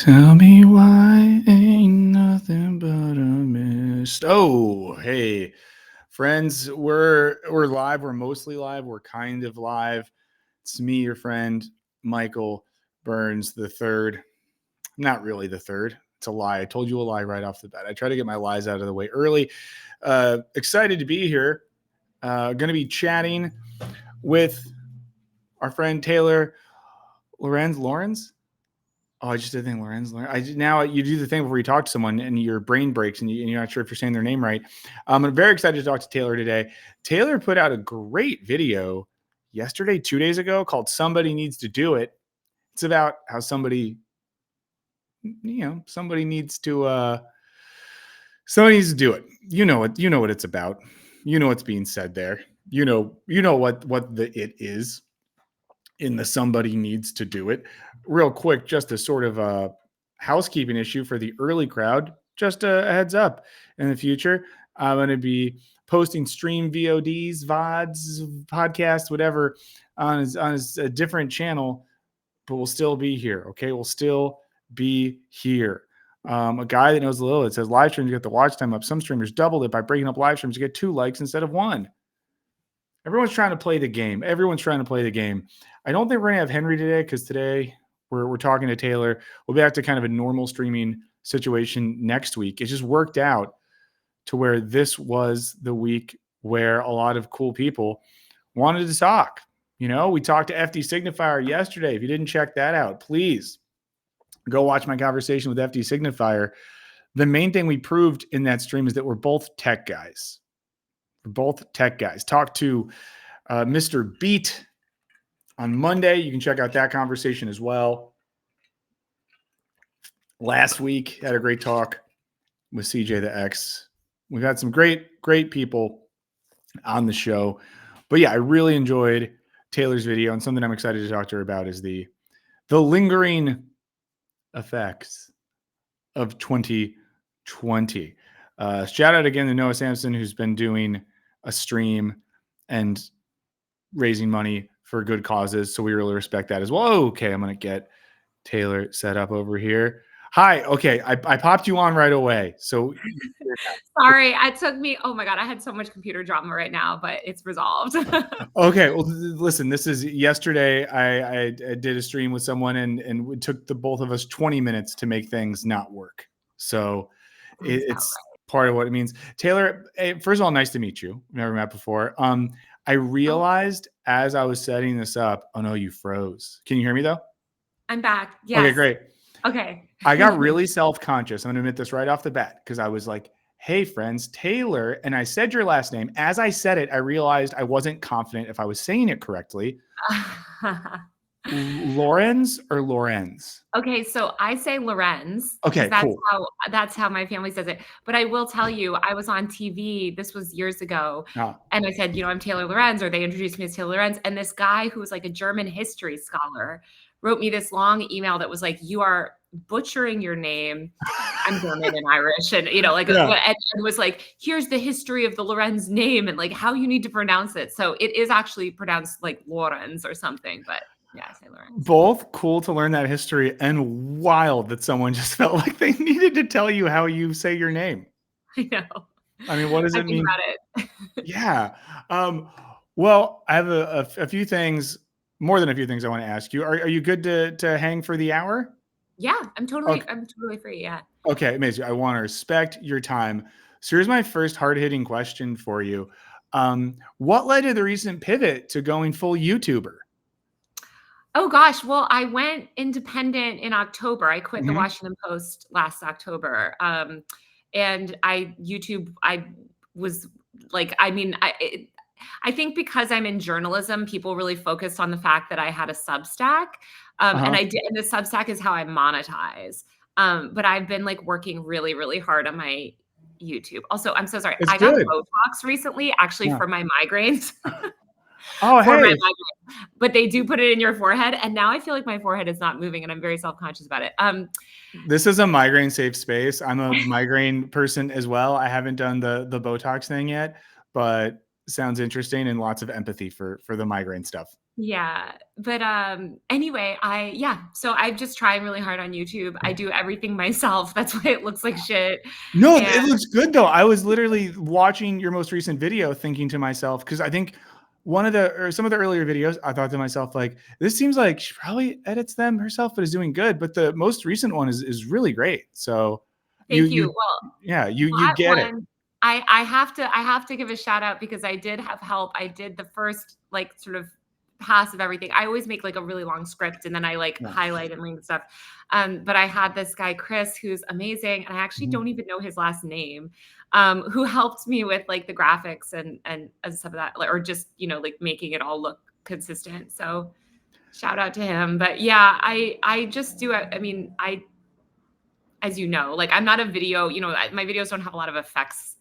Tell me why ain't nothing but a mist. Oh, hey, friends, we're live. We're mostly live. We're kind of live. It's me, your friend, Michael Burns the third. Not really the third. It's a lie. I told you a lie right off the bat. I try to get my lies out of the way early. Excited to be here. Going to be chatting with our friend Taylor Lorenz. Oh, I just did the thing, Lorenz. Now you do the thing before you talk to someone and your brain breaks and you're not sure if you're saying their name right. I'm very excited to talk to Taylor today. Taylor put out a great video yesterday, 2 days ago, called "Somebody Needs to Do It." It's about how somebody needs to do it. You know what it's about. You know what's being said there. You know what the it is in the "somebody needs to do it." Real quick, just a sort of a housekeeping issue for the early crowd. Just a heads up, in the future, I'm going to be posting stream VODs, VODs, podcasts, whatever on his a different channel, but we'll still be here. Okay. We'll still be here. A guy that knows a little, it says live streams get the watch time up. Some streamers doubled it by breaking up live streams to get 2 likes instead of 1. Everyone's trying to play the game. I don't think we're going to have Henry today because today we're talking to Taylor. We'll be back to kind of a normal streaming situation next week. It just worked out to where this was the week where a lot of cool people wanted to talk. We talked to FD Signifier yesterday. If you didn't check that out, please go watch my conversation with FD Signifier. The main thing we proved in that stream is that we're both tech guys. Talk to Mr. Beat on Monday. You can check out that conversation as well. Last week, had a great talk with CJ the X. We've had some great people on the show. But yeah, I really enjoyed Taylor's video, and something I'm excited to talk to her about is the lingering effects of 2020. Shout out again to Noah Sampson, who's been doing a stream and raising money for good causes. So we really respect that as well. Okay, I'm going to get Taylor set up over here. Hi. Okay, I popped you on right away. So sorry, it took me. Oh my God, I had so much computer drama right now, but it's resolved. Okay, well, listen, this is yesterday. I did a stream with someone, and it took the both of us 20 minutes to make things not work. So it's part of what it means. Taylor, first of all, nice to meet you. Never met before. I realized as I was setting this up, oh no, you froze. Can you hear me though? I'm back. Yes. Okay, great. Okay. I got really self-conscious. I'm going to admit this right off the bat because I was like, hey, friends, Taylor. And I said your last name. As I said it, I realized I wasn't confident if I was saying it correctly. Lorenz or Lorenz? Okay, so I say Lorenz. Okay, cool. That's how my family says it. But I will tell you, I was on TV. This was years ago. And I said, I'm Taylor Lorenz, or they introduced me as Taylor Lorenz. And this guy who was like a German history scholar wrote me this long email that was like, you are butchering your name. I'm German and Irish. And, and was like, here's the history of the Lorenz name and like how you need to pronounce it. So it is actually pronounced like Lorenz or something, but yeah, I say Lorenz. Both cool to learn that history and wild that someone just felt like they needed to tell you how you say your name. I know. I mean, what does it mean? About it. Yeah. Well, I have a few things, more than a few things I want to ask you. Are you good to hang for the hour? Yeah, I'm totally free. Yeah. Okay, amazing. I want to respect your time. So here's my first hard-hitting question for you. What led to the recent pivot to going full YouTuber? Oh gosh, well, I went independent in October. I quit the Washington Post last October. And I was like, I think because I'm in journalism, people really focused on the fact that I had a Substack. And I did, and the Substack is how I monetize. But I've been like working really, really hard on my YouTube. Also, I'm so sorry. I got Botox recently, actually for my migraines. Oh, hey. But they do put it in your forehead. And now I feel like my forehead is not moving and I'm very self-conscious about it. This is a migraine safe space. I'm a migraine person as well. I haven't done the Botox thing yet, but sounds interesting, and lots of empathy for the migraine stuff. Yeah, but, anyway, so I'm just trying really hard on YouTube. I do everything myself. That's why it looks like shit, No, and it looks good though. I was literally watching your most recent video thinking to myself, because I think some of the earlier videos, I thought to myself, like, this seems like she probably edits them herself, but is doing good. But the most recent one is really great. So thank you. you Well, yeah, you that get it. one, I have to give a shout out because I did have help. I did the first, like, sort of pass of everything. I always make, like, a really long script and then I, like, Yeah. highlight and link stuff. But I had this guy, Chris, who's amazing, and I actually Mhm. don't even know his last name, who helped me with, like, the graphics and stuff of that, like, or just, like, making it all look consistent. So shout out to him. But yeah, I just do it. I mean, as you know, like, I'm not a video, my videos don't have a lot of effects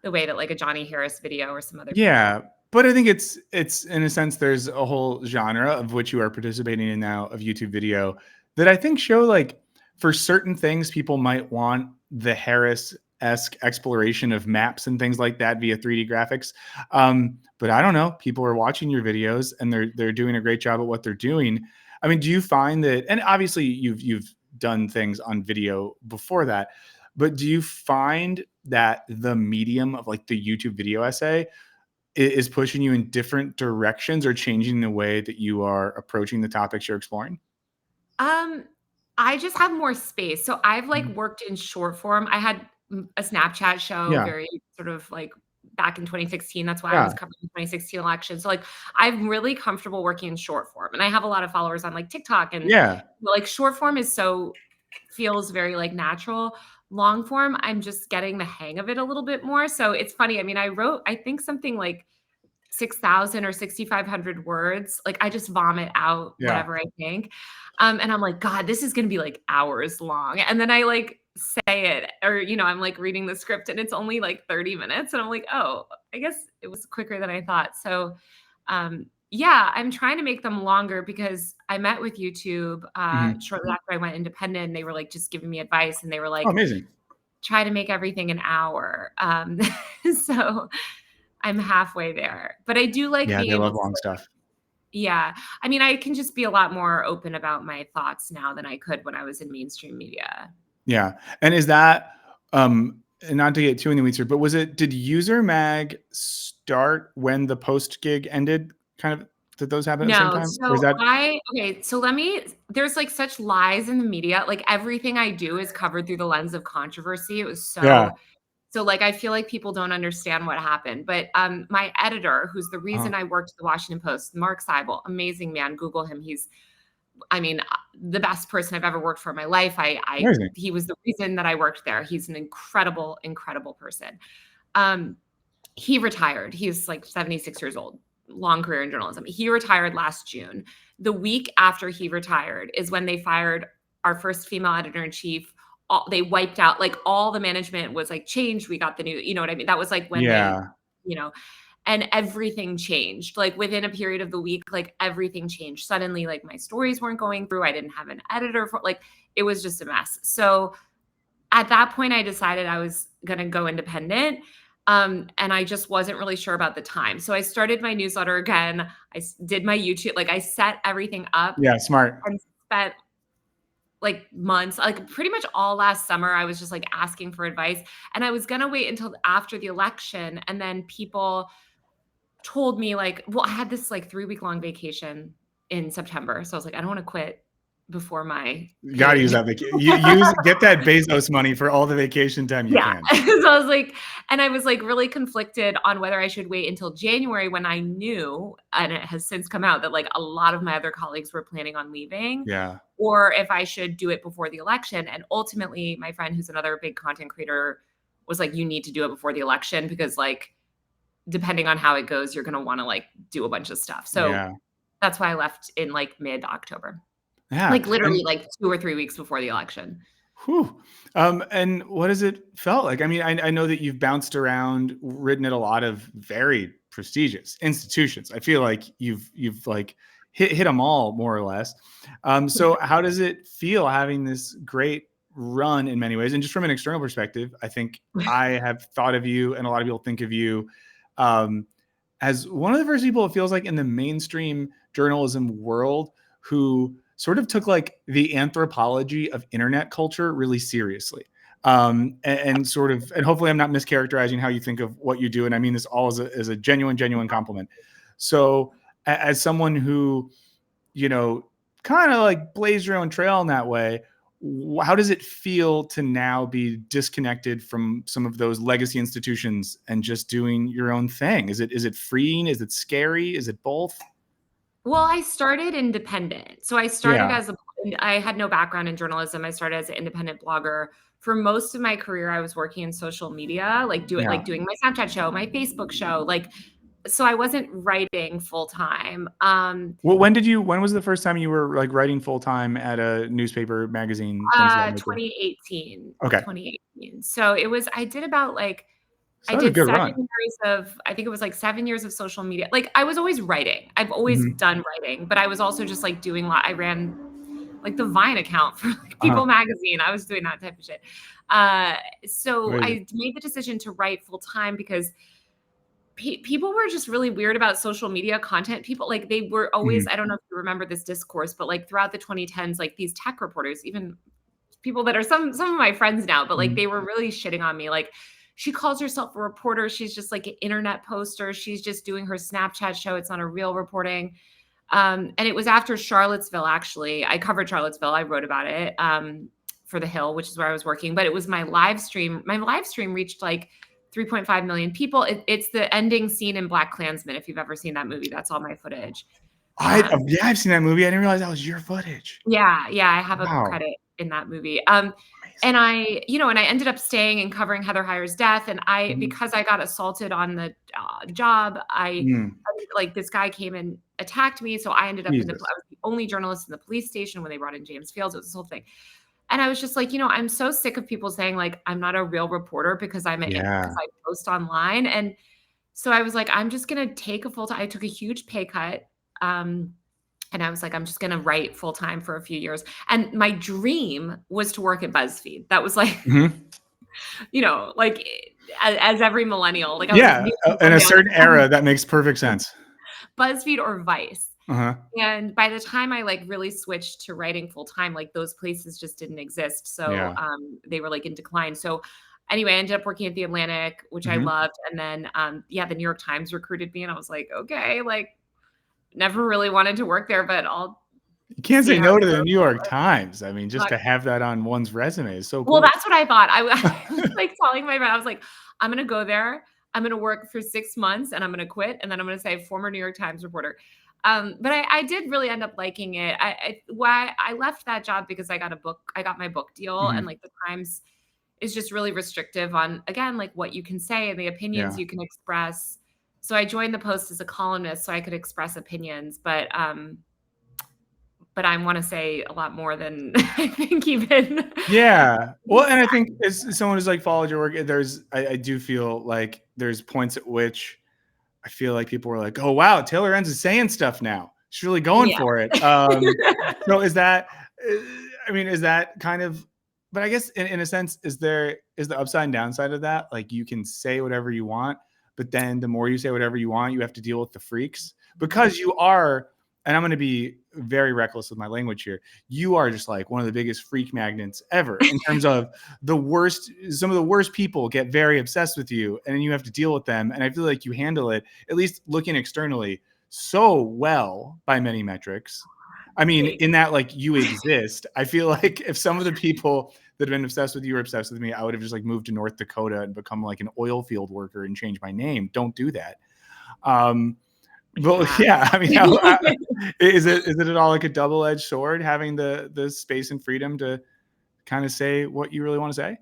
the way that, like, a Johnny Harris video or some other Yeah, people. but I think it's in a sense there's a whole genre of which you are participating in now of YouTube video that I think show, like, for certain things people might want the Harris-esque exploration of maps and things like that via 3D graphics. But I don't know, people are watching your videos and they're doing a great job at what they're doing. I mean, do you find that, and obviously you've done things on video before that, but do you find that the medium of, like, the YouTube video essay is pushing you in different directions or changing the way that you are approaching the topics you're exploring? Um, I just have more space. So I've, like, Mhm. worked in short form. I had a Snapchat show Yeah. very sort of, like, back in 2016. That's why I was Yeah. covering the 2016 election. So, like, I'm really comfortable working in short form, and I have a lot of followers on, like, TikTok, and, Yeah. like, short form feels very, like, natural. Long form, I'm just getting the hang of it a little bit more. So it's funny. I mean, I wrote, I think, something like 6,000 or 6,500 words. Like, I just vomit out Yeah. whatever I think. And I'm like, God, this is going to be like hours long. And then I, like, say it, or, I'm like reading the script and it's only like 30 minutes. And I'm like, oh, I guess it was quicker than I thought. So, yeah, I'm trying to make them longer because I met with YouTube Mhm. shortly after I went independent, and they were, like, just giving me advice, and they were Oh, like, amazing. try to make everything an hour. So I'm halfway there, but I do like Yeah, being they able love to, long stuff. yeah. I mean, I can just be a lot more open about my thoughts now than I could when I was in mainstream media. Yeah, and is that, and not to get too in the weeds here, but did User Mag start when the Post gig ended? Kind of, did those happen at the same No, time? Or is so that okay, so there's, like, such lies in the media. Like, everything I do is covered through the lens of controversy. It was Yeah. so, like, I feel like people don't understand what happened. But my editor, who's the Uh-huh. reason I worked at the Washington Post, Mark Seibel, amazing man. Google him. He's, I mean, the best person I've ever worked for in my life. Amazing. He was the reason that I worked there. He's an incredible, incredible person. Um, he retired. He's, like, 76 years old, long career in journalism. He retired last June. The week after he retired is when they fired our first female editor in chief. They wiped out, like, all the management was, like, changed. We got the new, you know what I mean? That was, like, when Yeah. you know, and everything changed. Like, within a period of the week, like, everything changed. Suddenly, like, my stories weren't going through. I didn't have an editor for, like, it was just a mess. So at that point, I decided I was gonna go independent, and I just wasn't really sure about the time. So I started my newsletter again. Did my YouTube, like, I set everything up Yeah, smart. and spent, like, months, like, pretty much all last summer, I was just, like, asking for advice, and I was gonna wait until after the election, and then people told me, like, well, I had this, like, 3-week long vacation in September. So I was like, I don't wanna quit before my You gotta use paid. that get that Bezos money for all the vacation time you Yeah. can. So I was like, and I was, like, really conflicted on whether I should wait until January, when I knew, and it has since come out, that, like, a lot of my other colleagues were planning on leaving, Yeah. or if I should do it before the election. And ultimately, my friend, who's another big content creator, was like, you need to do it before the election because, like, depending on how it goes, you're gonna wanna, like, do a bunch of stuff. So Yeah. that's why I left in, like, mid-October. Yeah, Like, literally, and like, 2 or 3 weeks before the election. whew. And what has it felt like? I mean, I know that you've bounced around, written at a lot of very prestigious institutions. I feel like you've like hit them all more or less. So how does it feel having this great run in many ways? And just from an external perspective, I think I have thought of you, and a lot of people think of you, as one of the first people, it feels like, in the mainstream journalism world who sort of took like the anthropology of internet culture really seriously. And sort of, and hopefully I'm not mischaracterizing how you think of what you do. And I mean this all as a genuine compliment. So as someone who, you know, kind of like blaze your own trail in that way, how does it feel to now be disconnected from some of those legacy institutions and just doing your own thing? Is it freeing? Is it scary? Is it both? Well, I started independent. So I started Yeah. as a I had no background in journalism. I started as an independent blogger. For most of my career, I was working in social media, Yeah. doing my Snapchat show, my Facebook show, like so I wasn't writing full time. Well, when was the first time you were like writing full time at a newspaper, magazine, things of that nature? 2018, Okay. 2018. So it was I did about like So I that was a did good 7 run. years of I think it was like 7 years of social media. Like I was always writing. I've always Mhm. done writing, but I was also just like doing I ran like the Vine account for like Uh-huh. People magazine. I was doing that type of shit. Uh, so Crazy. I made the decision to write full time because people were just really weird about social media content. People like they were always, Mhm. I don't know if you remember this discourse, but like throughout the 2010s, like these tech reporters, even people that are some of my friends now, but like Mhm. they were really shitting on me. Like she calls herself a reporter. She's just like an internet poster. She's just doing her Snapchat show. It's not a real reporting. And it was after Charlottesville, actually. I covered Charlottesville. I wrote about it for The Hill, which is where I was working. But it was my live stream. My live stream reached like 3.5 million people. It's the ending scene in Black Klansman. If you've ever seen that movie, that's all my footage. Um, Yeah, I've seen that movie. I didn't realize that was your footage. yeah, I have a Wow. credit in that movie. Amazing. And and I ended up staying and covering Heather Heyer's death. And Mhm. because I got assaulted on the job, Mm. like this guy came and attacked me. So I ended up I Jesus. was the only journalist in the police station when they brought in James Fields. It was this whole thing. And I was just like, I'm so sick of people saying like, I'm not a real reporter because because Yeah. I post online. And so I was like, I'm just going to take a full time. I took a huge pay cut. Um, and I was like, I'm just going to write full time for a few years. And my dream was to work at BuzzFeed. That was like, Mhm. like as every millennial, like I was like, Yeah, "New in a millennial, certain era, that makes perfect sense. BuzzFeed or Vice." Uh-huh. And by the time I like really switched to writing full time, like those places just didn't exist. So Yeah. they were like in decline. So anyway, I ended up working at the Atlantic, which I Mhm. loved. And then the New York Times recruited me and I was like, okay, like never really wanted to work there, but I'll You can't see say how no it to the goes. New York Times. I mean, just Like, to have that on one's resume is so well, cool. that's what I thought. I was like telling my friend, I was like, I'm gonna go there. I'm gonna work for 6 months and I'm gonna quit. And then I'm gonna say former New York Times reporter. But I did really end up liking it. Why I left that job because I got my book deal, and Mhm. like the Times is just really restrictive on again like what you can say and the opinions Yeah. you can express. So I joined the Post as a columnist so I could express opinions, but I want to say a lot more than I think even Yeah. Well, and I think as someone who's like followed your work, I do feel like there's points at which I feel like people were like, "Oh wow, Taylor Lorenz is saying stuff now. She's really going yeah. for it." So uh, is that kind of? But I guess in a sense, is the upside and downside of that? Like you can say whatever you want, but then the more you say whatever you want, you have to deal with the freaks because you are. And I'm going to be very reckless with my language here. You are just like one of the biggest freak magnets ever in terms of the worst. Some of the worst people get very obsessed with you, and then you have to deal with them. And I feel like you handle it, at least looking externally, so well by many metrics. I mean, in that like you exist. I feel like if some of the people that have been obsessed with you are obsessed with me, I would have just like moved to North Dakota and become like an oil field worker and change my name. Don't do that. Um, but Yeah. yeah, I mean, is it at all like a double-edged sword having the space and freedom to kind of say what you really want to say?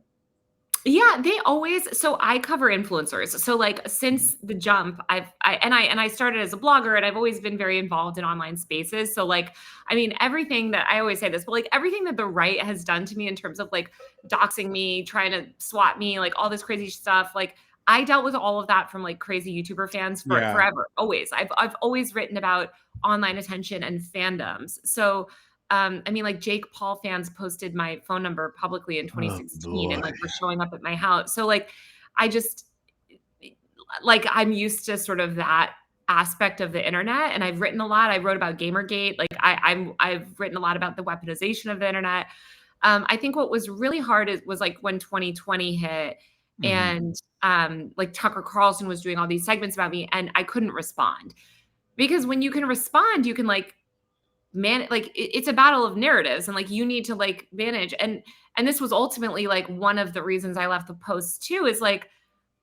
Yeah, they always so I cover influencers. So like since the jump, I started as a blogger and I've always been very involved in online spaces. So like I mean everything that I always say this, but like everything that the right has done to me in terms of like doxing me, trying to swat me, like all this crazy stuff, like I dealt with all of that from like crazy YouTuber fans for Yeah. forever. Always. I've always written about online attention and fandoms. So I mean, like Jake Paul fans posted my phone number publicly in Oh 2016 and boy. like were showing up at my house. So like I just like I'm used to sort of that aspect of the internet, and I've written a lot. I wrote about Gamergate. Like I've written a lot about the weaponization of the internet. I think what was really hard was like when 2020 hit, Mhm. and like Tucker Carlson was doing all these segments about me, and I couldn't respond, because when you can respond, you can like like it's a battle of narratives, and like you need to like manage. And this was ultimately like one of the reasons I left the Post too, is like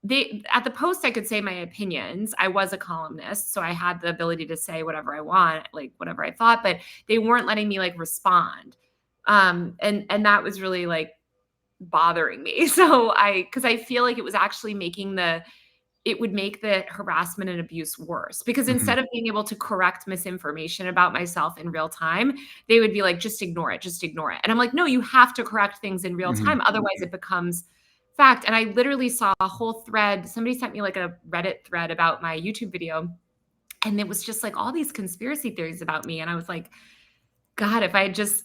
they at the Post I could say my opinions. I was a columnist, so I had the ability to say whatever I want, like whatever I thought, but they weren't letting me like respond. And that was really like bothering me. So because I feel like it was actually it would make the harassment and abuse worse, because instead Mhm. of being able to correct misinformation about myself in real time, they would be like, just ignore it, just ignore it. And I'm like, no, you have to correct things in real Mhm. time. Otherwise it becomes fact. And I literally saw a whole thread. Somebody sent me like a Reddit thread about my YouTube video. And it was just like all these conspiracy theories about me. And I was like, God, if I had just,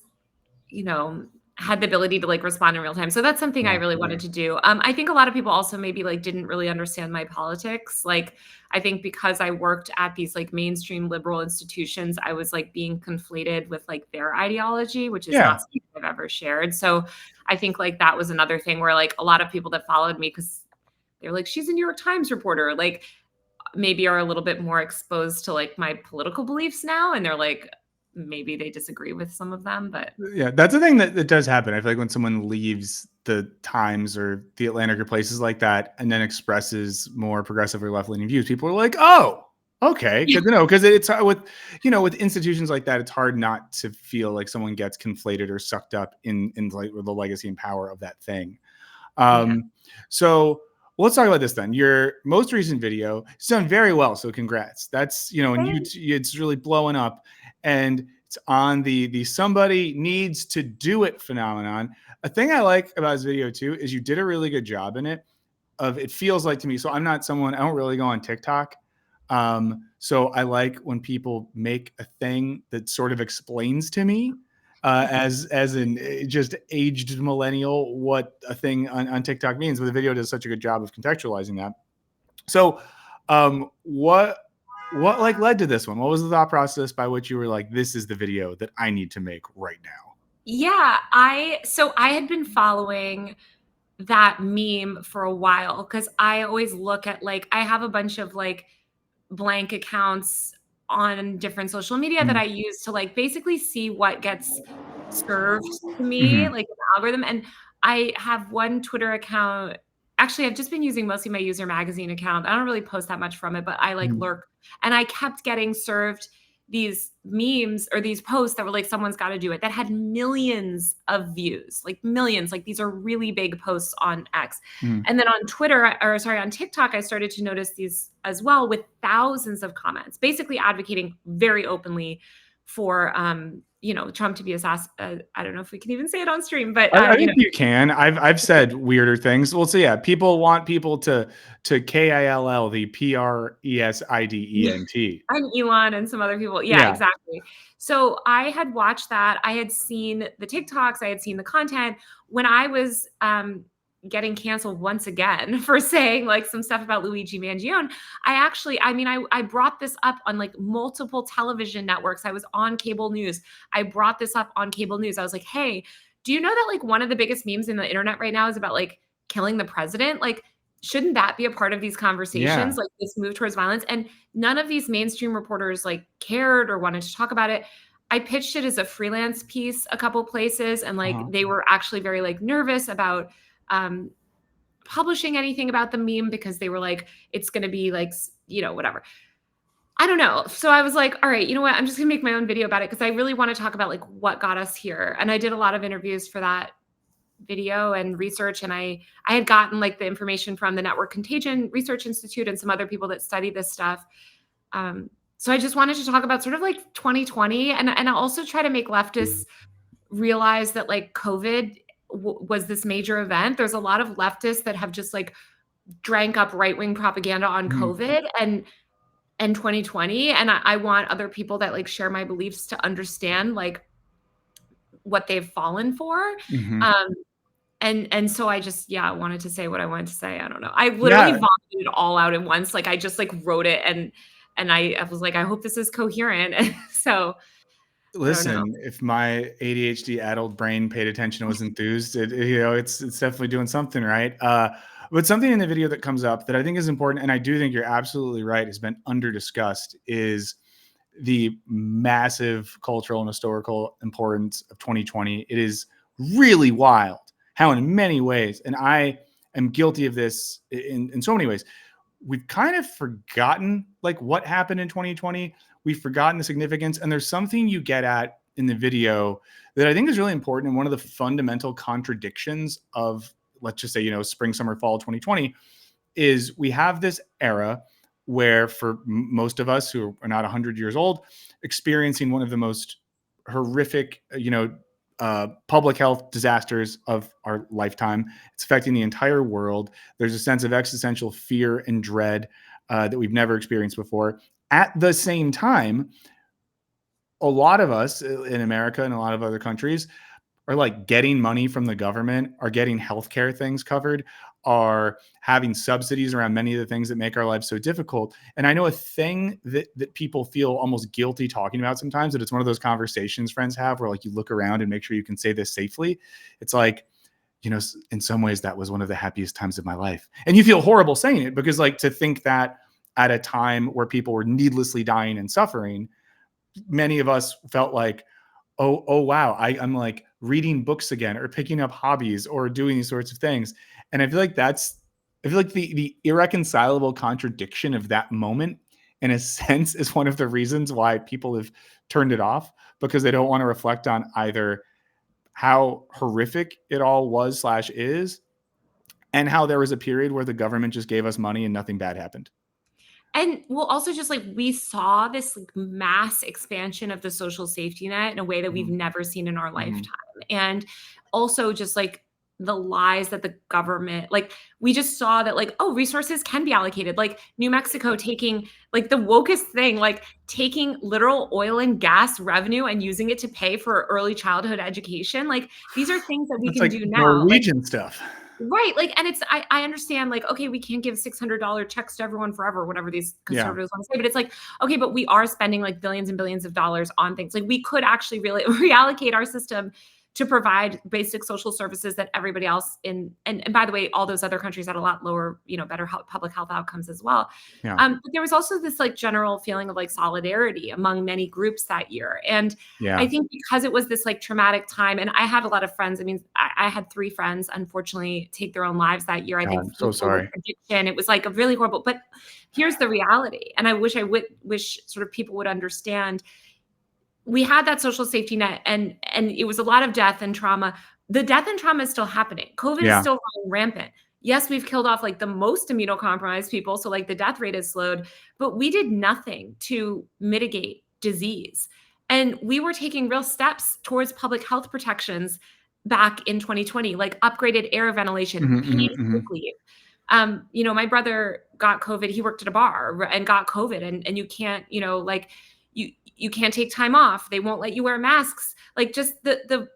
you know, had the ability to like respond in real time. So that's something I Yeah. really wanted to do. I think a lot of people also maybe like didn't really understand my politics. Like I think because I worked at these like mainstream liberal institutions, I was like being conflated with like their ideology, which is Yeah. not something I've ever shared. So I think like that was another thing where like a lot of people that followed me, because they're like, she's a New York Times reporter, like maybe are a little bit more exposed to like my political beliefs now. And they're like, maybe they disagree with some of them, but Yeah, that's the thing that does happen. I feel like when someone leaves the Times or the Atlantic or places like that and then expresses more progressive or left-leaning views, people are like, "Oh, okay, yeah. good to know." Because it's with with institutions like that, it's hard not to feel like someone gets conflated or sucked up in like the legacy and power of that thing. Yeah. So let's talk about this then. Your most recent video has done very well, so congrats. That's and it's really blowing up, and it's on the somebody needs to do it phenomenon. A thing I like about this video too is you did a really good job in it. It feels like to me. So I'm not someone, I don't really go on TikTok. So I like when people make a thing that sort of explains to me as an just aged millennial what a thing on TikTok means. But the video does such a good job of contextualizing that. So what like led to this one? What was the thought process by which you were like, this is the video that I need to make right now? Yeah, so I had been following that meme for a while, because I always look at like I have a bunch of like blank accounts on different social media that Mm-hmm. I use to like basically see what gets served to me, Mm-hmm. like an algorithm. And I have one Twitter account. Actually, I've just been using mostly my user magazine account. I don't really post that much from it, but I like lurk. And I kept getting served these memes or these posts that were like, someone's got to do it, that had millions of views, like millions. Like these are really big posts on X. Mm-hmm. And then on Twitter, or sorry, on TikTok, I started to notice these as well, with thousands of comments, basically advocating very openly for, Trump to be assassinated. I don't know if we can even say it on stream, but I think you can. I've said weirder things. Well, so yeah, people want people to KILL the PRESIDENT. and Elon and some other people. Yeah, Yeah. exactly. So I had watched that. I had seen the TikToks. I had seen the content when I was getting canceled once again for saying like some stuff about Luigi Mangione. I brought this up on like multiple television networks. I was on cable news. I brought this up on cable news. I was like, hey, do you know that like one of the biggest memes in the internet right now is about like killing the president? Like, shouldn't that be a part of these conversations? Yeah. Like this move towards violence? And none of these mainstream reporters like cared or wanted to talk about it. I pitched it as a freelance piece a couple places, and like Uh-huh. they were actually very like nervous about um publishing anything about the meme, because they were like, it's going to be like, whatever. I don't know. So I was like, all right, you know what? I'm just going to make my own video about it, because I really want to talk about like what got us here. And I did a lot of interviews for that video and research, and I had gotten like the information from the Network Contagion Research Institute and some other people that study this stuff. So I just wanted to talk about sort of like 2020, and I also try to make leftists realize that like COVID was this major event. There's a lot of leftists that have just like drank up right-wing propaganda on Mhm. COVID and 2020, and I want other people that like share my beliefs to understand like what they've fallen for. Mhm. Um, and so I just, yeah, I wanted to say what I wanted to say. I don't know. I literally Yeah. vomited it all out at once. Like I just like wrote it, and And I was like, I hope this is coherent. So I don't know. Listen, if my ADHD addled brain paid attention and was enthused, it's definitely doing something right. But something in the video that comes up that I think is important, and I do think you're absolutely right, has been under discussed, is the massive cultural and historical importance of 2020. It is really wild how, in many ways, and I am guilty of this in so many ways, we've kind of forgotten like what happened in 2020. We've forgotten the significance. And there's something you get at in the video that I think is really important. And one of the fundamental contradictions of, let's just say, spring, summer, fall 2020 is we have this era where for most of us who are not 100 years old, experiencing one of the most horrific, public health disasters of our lifetime. It's affecting the entire world. There's a sense of existential fear and dread that we've never experienced before. At the same time, a lot of us in America and a lot of other countries are like getting money from the government, are getting healthcare things covered, are having subsidies around many of the things that make our lives so difficult. And I know a thing that people feel almost guilty talking about sometimes, that it's one of those conversations friends have where like you look around and make sure you can say this safely. It's like, in some ways that was one of the happiest times of my life. And you feel horrible saying it because like to think that at a time where people were needlessly dying and suffering, many of us felt like, oh wow, I'm like reading books again or picking up hobbies or doing these sorts of things. And I feel like the irreconcilable contradiction of that moment in a sense is one of the reasons why people have turned it off, because they don't want to reflect on either how horrific it all was / is, and how there was a period where the government just gave us money and nothing bad happened. And well, also just like we saw this like mass expansion of the social safety net in a way that we've never seen in our lifetime. And also just like the lies that the government, like we just saw that like, oh, resources can be allocated. Like New Mexico taking like the wokest thing, like taking literal oil and gas revenue and using it to pay for early childhood education. Like these are things that we That's can like do now. Like, Norwegian stuff. right. Like, and I understand, like, okay, we can't give $600 checks to everyone forever, whatever these conservatives want to say. But it's like, okay, but we are spending like billions and billions of dollars on things. Like, we could actually really reallocate our system to provide basic social services that everybody else in, and by the way, all those other countries had a lot lower, better public health outcomes as well. Yeah. But there was also this like general feeling of like solidarity among many groups that year. And Yeah. I think because it was this like traumatic time, and I had a lot of friends. I mean, I had 3 friends, unfortunately, take their own lives that year. I think I'm so sorry. addiction. It was like a really horrible, but here's the reality. And I wish wish sort of people would understand. We had that social safety net and it was a lot of death and trauma. The death and trauma is still happening. COVID is still running rampant. Yes, we've killed off like the most immunocompromised people. So like the death rate is slowed, but we did nothing to mitigate disease. And we were taking real steps towards public health protections back in 2020, like upgraded air ventilation, paid sick leave. My brother got COVID. He worked at a bar and got COVID and you can't, like you can't take time off. They won't let you wear masks. Like just the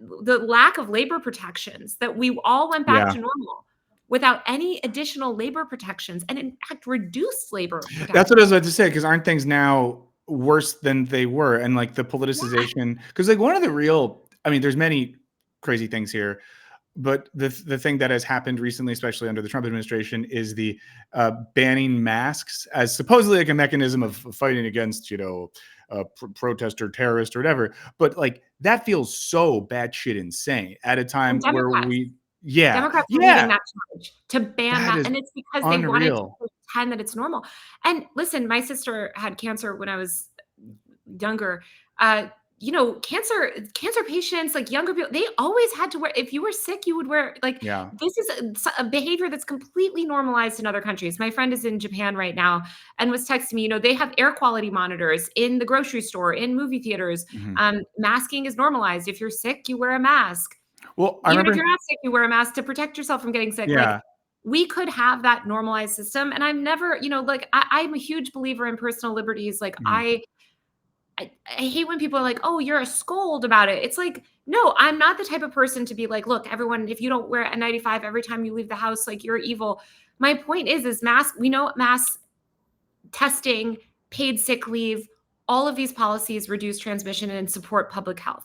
lack of labor protections that we all went back to normal without any additional labor protections and in fact reduced labor protections. That's what I was about to say, because aren't things now worse than they were? And like the politicization, because like one of the real, I mean, there's many crazy things here, but the thing that has happened recently, especially under the Trump administration, is the banning masks as supposedly like a mechanism of fighting against, protest or terrorist or whatever. But like that feels so batshit insane at a time where Democrats are leading that charge to ban that, and it's because they wanted to pretend that it's normal. And listen, my sister had cancer when I was younger. Cancer patients, like younger people, they always had to wear, if you were sick, you would wear this is a behavior that's completely normalized in other countries. My friend is in Japan right now and was texting me, they have air quality monitors in the grocery store, in movie theaters. Masking is normalized. If you're sick, you wear a mask. Well, even if you're not sick, you wear a mask to protect yourself from getting sick. Yeah. Like we could have that normalized system. And I'm never, I'm a huge believer in personal liberties. Like I hate when people are like, oh, you're a scold about it. It's like, no, I'm not the type of person to be like, look, everyone, if you don't wear a 95 every time you leave the house, like you're evil. My point is masks, we know masks testing, paid sick leave, all of these policies reduce transmission and support public health.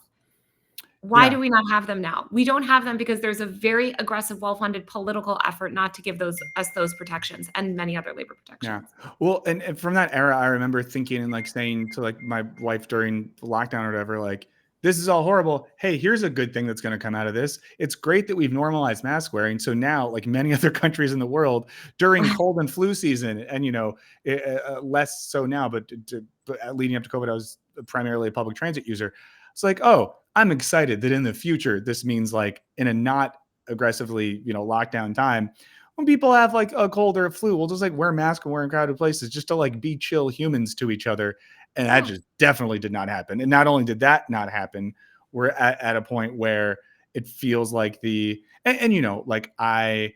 Why do we not have them now? We don't have them because there's a very aggressive, well-funded political effort not to give us those protections and many other labor protections. Yeah. Well, and from that era, I remember thinking and like saying to like my wife during the lockdown or whatever, like, this is all horrible. Hey, here's a good thing that's going to come out of this. It's great that we've normalized mask wearing. So now, like many other countries in the world, during cold and flu season, and less so now, but leading up to COVID, I was primarily a public transit user. It's like, oh, I'm excited that in the future, this means like in a not aggressively, lockdown time, when people have like a cold or a flu, we'll just like wear masks and wear in crowded places just to like be chill humans to each other. And that just definitely did not happen. And not only did that not happen, we're at a point where it feels like like I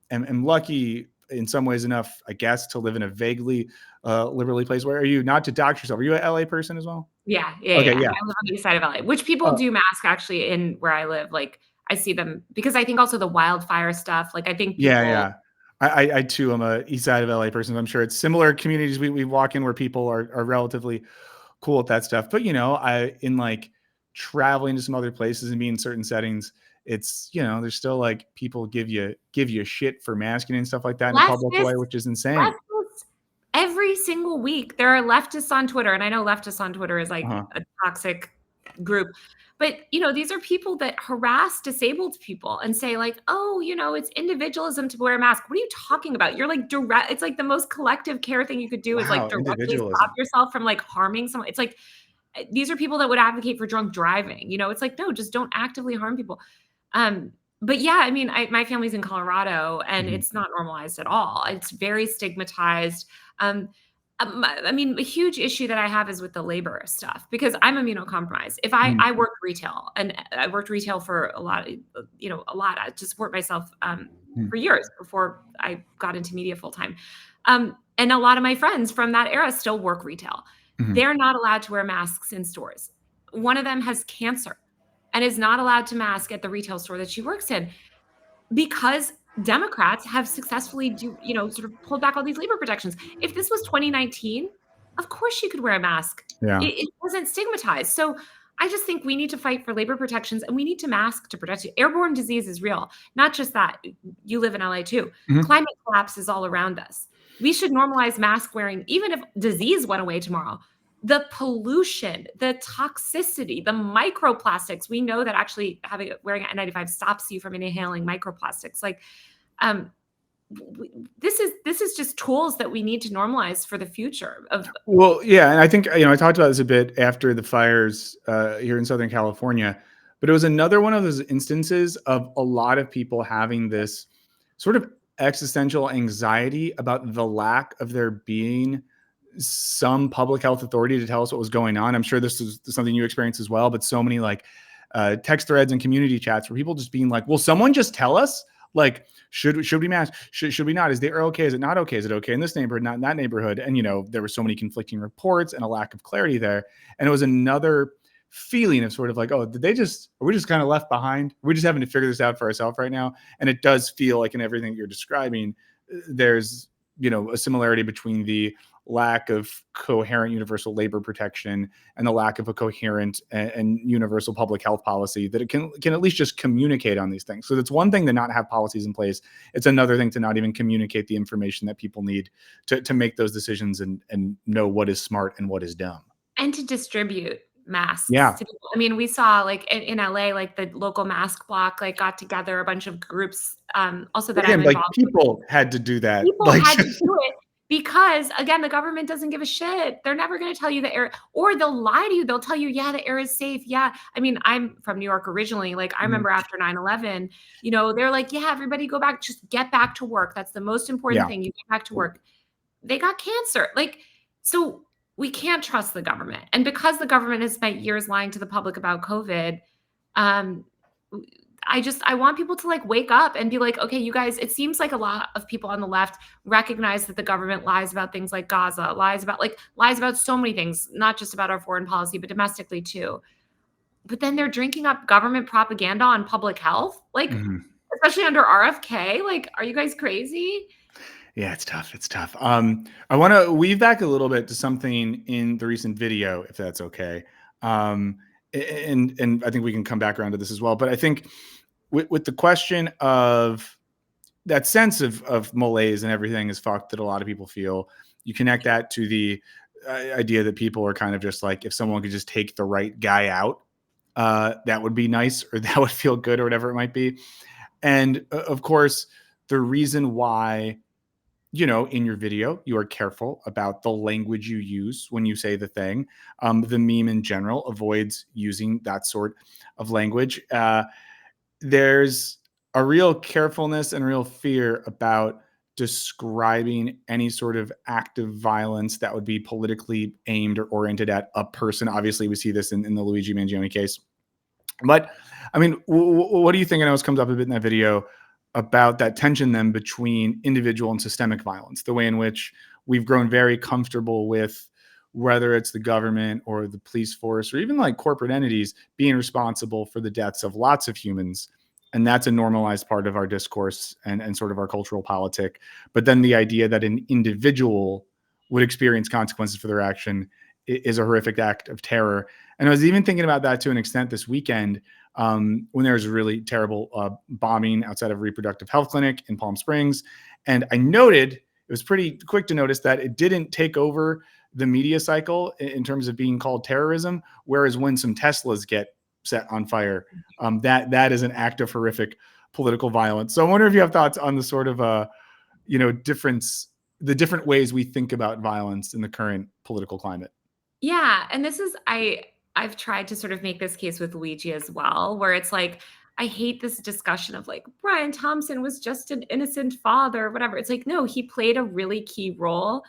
am lucky in some ways enough, I guess, to live in a vaguely liberally place. Where are you? Not to dox yourself. Are you an LA person as well? Yeah. Okay, I yeah. live on the east side of LA, which people do mask actually in where I live. Like I see them because I think also the wildfire stuff. Like I think people. Yeah. I too am a east side of LA person. I'm sure it's similar communities we walk in where people are relatively cool with that stuff. But I in like traveling to some other places and being in certain settings, it's there's still like people give you shit for masking and stuff like that in a public way, which is insane. Every single week there are leftists on Twitter, and I know leftists on Twitter is like a toxic group, but these are people that harass disabled people and say like, oh, it's individualism to wear a mask. What are you talking about? You're like direct. It's like the most collective care thing you could do is like directly stop yourself from like harming someone. It's like these are people that would advocate for drunk driving. It's like, no, just don't actively harm people. But yeah, I mean, my family's in Colorado and it's not normalized at all. It's very stigmatized. I mean, a huge issue that I have is with the labor stuff because I'm immunocompromised. If I worked retail and I worked retail for a lot, I just support myself for years before I got into media full time. And a lot of my friends from that era still work retail. They're not allowed to wear masks in stores. One of them has cancer and is not allowed to mask at the retail store that she works in because Democrats have successfully sort of pulled back all these labor protections. If this was 2019, of course she could wear a mask. Yeah. It wasn't stigmatized. So I just think we need to fight for labor protections and we need to mask to protect you. Airborne disease is real. Not just that. You live in LA too. Climate collapse is all around us. We should normalize mask wearing, even if disease went away tomorrow. The pollution, the toxicity, the microplastics. We know that actually wearing an N95 stops you from inhaling microplastics. Like, this is just tools that we need to normalize for the future. Well, yeah, and I think I talked about this a bit after the fires here in Southern California, but it was another one of those instances of a lot of people having this sort of existential anxiety about the lack of there being some public health authority to tell us what was going on. I'm sure this is something you experienced as well, but so many like text threads and community chats where people just being like, will someone just tell us, like, should we mask? Should we not? Is the air okay? Is it not okay? Is it okay in this neighborhood, not in that neighborhood? And, there were so many conflicting reports and a lack of clarity there. And it was another feeling of sort of like, oh, are we just kind of left behind? We're just having to figure this out for ourselves right now. And it does feel like in everything you're describing, there's, a similarity between the lack of coherent universal labor protection and the lack of a coherent and universal public health policy that it can at least just communicate on these things. So it's one thing to not have policies in place. It's another thing to not even communicate the information that people need to make those decisions and know what is smart and what is dumb. And to distribute masks. Yeah. To people. I mean, we saw like in LA, like the local mask block, like got together a bunch of groups. Also that I'm involved people had to do that. People had to do it. Because again, the government doesn't give a shit. They're never going to tell you the air, or they'll lie to you. They'll tell you, yeah, the air is safe. Yeah. I mean, I'm from New York originally. Like I remember after 9/11, they're like, yeah, everybody go back, just get back to work. That's the most important thing. You get back to work. They got cancer. Like, so we can't trust the government. And because the government has spent years lying to the public about COVID, I want people to like wake up and be like, okay, you guys, it seems like a lot of people on the left recognize that the government lies about things like Gaza, lies about so many things, not just about our foreign policy, but domestically too. But then they're drinking up government propaganda on public health, like especially under RFK. Like, are you guys crazy? Yeah, it's tough. It's tough. I want to weave back a little bit to something in the recent video, if that's okay. Um, and I think we can come back around to this as well. But I think with the question of that sense of malaise and everything is fucked that a lot of people feel, you connect that to the idea that people are kind of just like, if someone could just take the right guy out, that would be nice, or that would feel good, or whatever it might be. And of course, the reason why, in your video, you are careful about the language you use when you say the thing. The meme in general avoids using that sort of language. There's a real carefulness and real fear about describing any sort of act of violence that would be politically aimed or oriented at a person. Obviously, we see this in the Luigi Mangione case. But I mean, what do you think? I know this comes up a bit in that video about that tension then between individual and systemic violence, the way in which we've grown very comfortable with whether it's the government or the police force or even like corporate entities being responsible for the deaths of lots of humans. And that's a normalized part of our discourse and sort of our cultural politic. But then the idea that an individual would experience consequences for their action is a horrific act of terror. And I was even thinking about that to an extent this weekend, when there was a really terrible bombing outside of a reproductive health clinic in Palm Springs. And I noted, it was pretty quick to notice that it didn't take over the media cycle in terms of being called terrorism. Whereas when some Teslas get set on fire, that is an act of horrific political violence. So I wonder if you have thoughts on the sort of, difference, the different ways we think about violence in the current political climate. Yeah, and this is I've tried to sort of make this case with Luigi as well, where it's like I hate this discussion of like Brian Thompson was just an innocent father, or whatever. It's like no, he played a really key role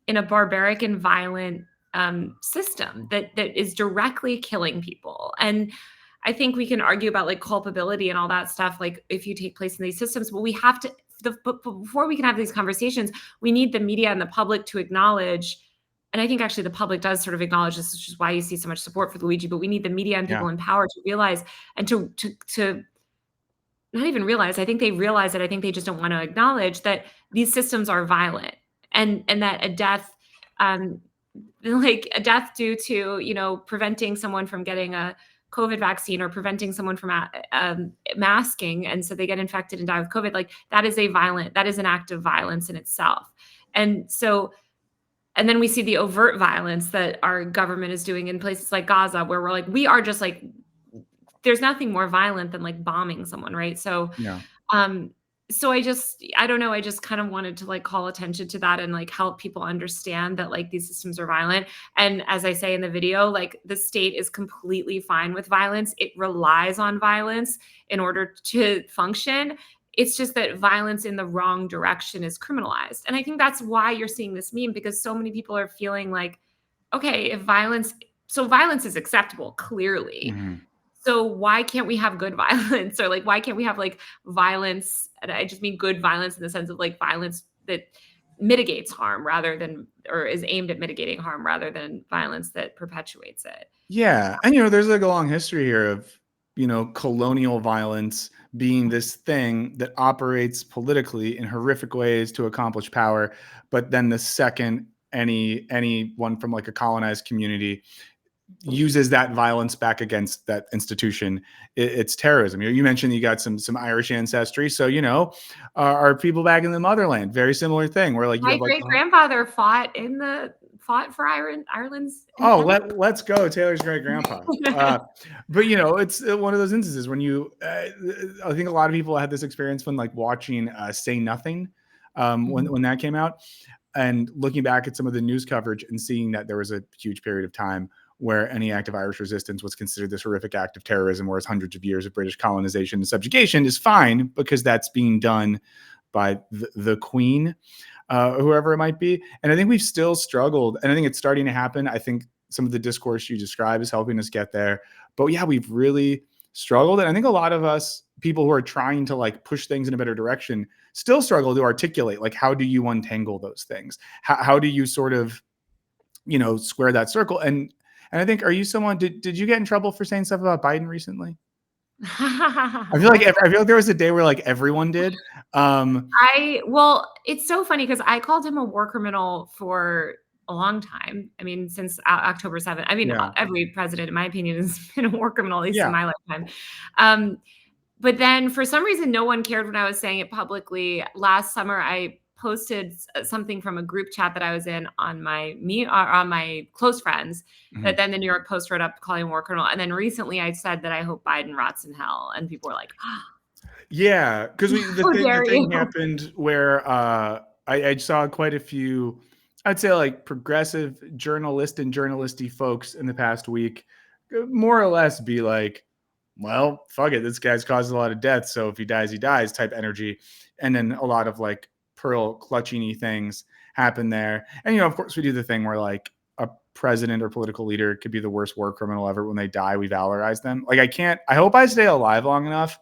in a barbaric and violent system that is directly killing people. And I think we can argue about like culpability and all that stuff, like if you take place in these systems, but we have to. But before we can have these conversations, we need the media and the public to acknowledge, and I think actually the public does sort of acknowledge this, which is why you see so much support for Luigi, but we need the media and Yeah. people in power to realize and to not even realize, I think they realize it, I think they just don't want to acknowledge that these systems are violent, and that a death, um, like a death due to, preventing someone from getting a COVID vaccine or preventing someone from masking, and so they get infected and die with COVID, like that is an act of violence in itself. And so and then we see the overt violence that our government is doing in places like Gaza, where we're like, we are just like, there's nothing more violent than like bombing someone, right? So, Yeah. um, I don't know, I just kind of wanted to like call attention to that and like help people understand that like these systems are violent. And as I say in the video, like the state is completely fine with violence. It relies on violence in order to function. It's just that violence in the wrong direction is criminalized. And I think that's why you're seeing this meme, because so many people are feeling like, okay, so violence is acceptable, clearly. Mhm. So why can't we have good violence? Or like, why can't we have like violence? And I just mean good violence in the sense of like violence that mitigates harm rather than, or is aimed at mitigating harm rather than violence that perpetuates it. Yeah. And, there's like a long history here of, colonial violence being this thing that operates politically in horrific ways to accomplish power. But then the second anyone from like a colonized community uses that violence back against that institution, it's terrorism. You mentioned you got some Irish ancestry, so our people back in the motherland, very similar thing. Where like you My have like, great grandfather fought for Ireland's oh, independence. let's go, Taylor's great grandpa. But it's one of those instances when I think a lot of people had this experience when like watching Say Nothing, when that came out, and looking back at some of the news coverage and seeing that there was a huge period of time where any act of Irish resistance was considered this horrific act of terrorism, whereas hundreds of years of British colonization and subjugation is fine because that's being done by the Queen, whoever it might be. And I think we've still struggled, and I think it's starting to happen. I think some of the discourse you describe is helping us get there. But yeah, we've really struggled. And I think a lot of us, people who are trying to like push things in a better direction, still struggle to articulate, like, how do you untangle those things? How do you sort of, square that circle? And I think, are you someone, did you get in trouble for saying stuff about Biden recently? I feel like there was a day where like everyone did. Well, it's so funny because I called him a war criminal for a long time. I mean, since October 7th. I mean, Yeah. every president, in my opinion, has been a war criminal, at least in Yeah. my lifetime. Um, but then for some reason, no one cared when I was saying it publicly. Last summer, I posted something from a group chat that I was in on on my close friends Mhm. that then the New York Post wrote up calling him a war criminal. And then recently I said that I hope Biden rots in hell. And people were like, Yeah, because the how thing dare you? happened where I saw quite a few, I'd say like progressive journalist and journalisty folks in the past week, more or less be like, well, fuck it, this guy's caused a lot of death, so if he dies type energy, and then a lot of like pearl clutching things happen there, and of course we do the thing where like a president or political leader could be the worst war criminal ever. When they die, we valorize them. Like I hope I stay alive long enough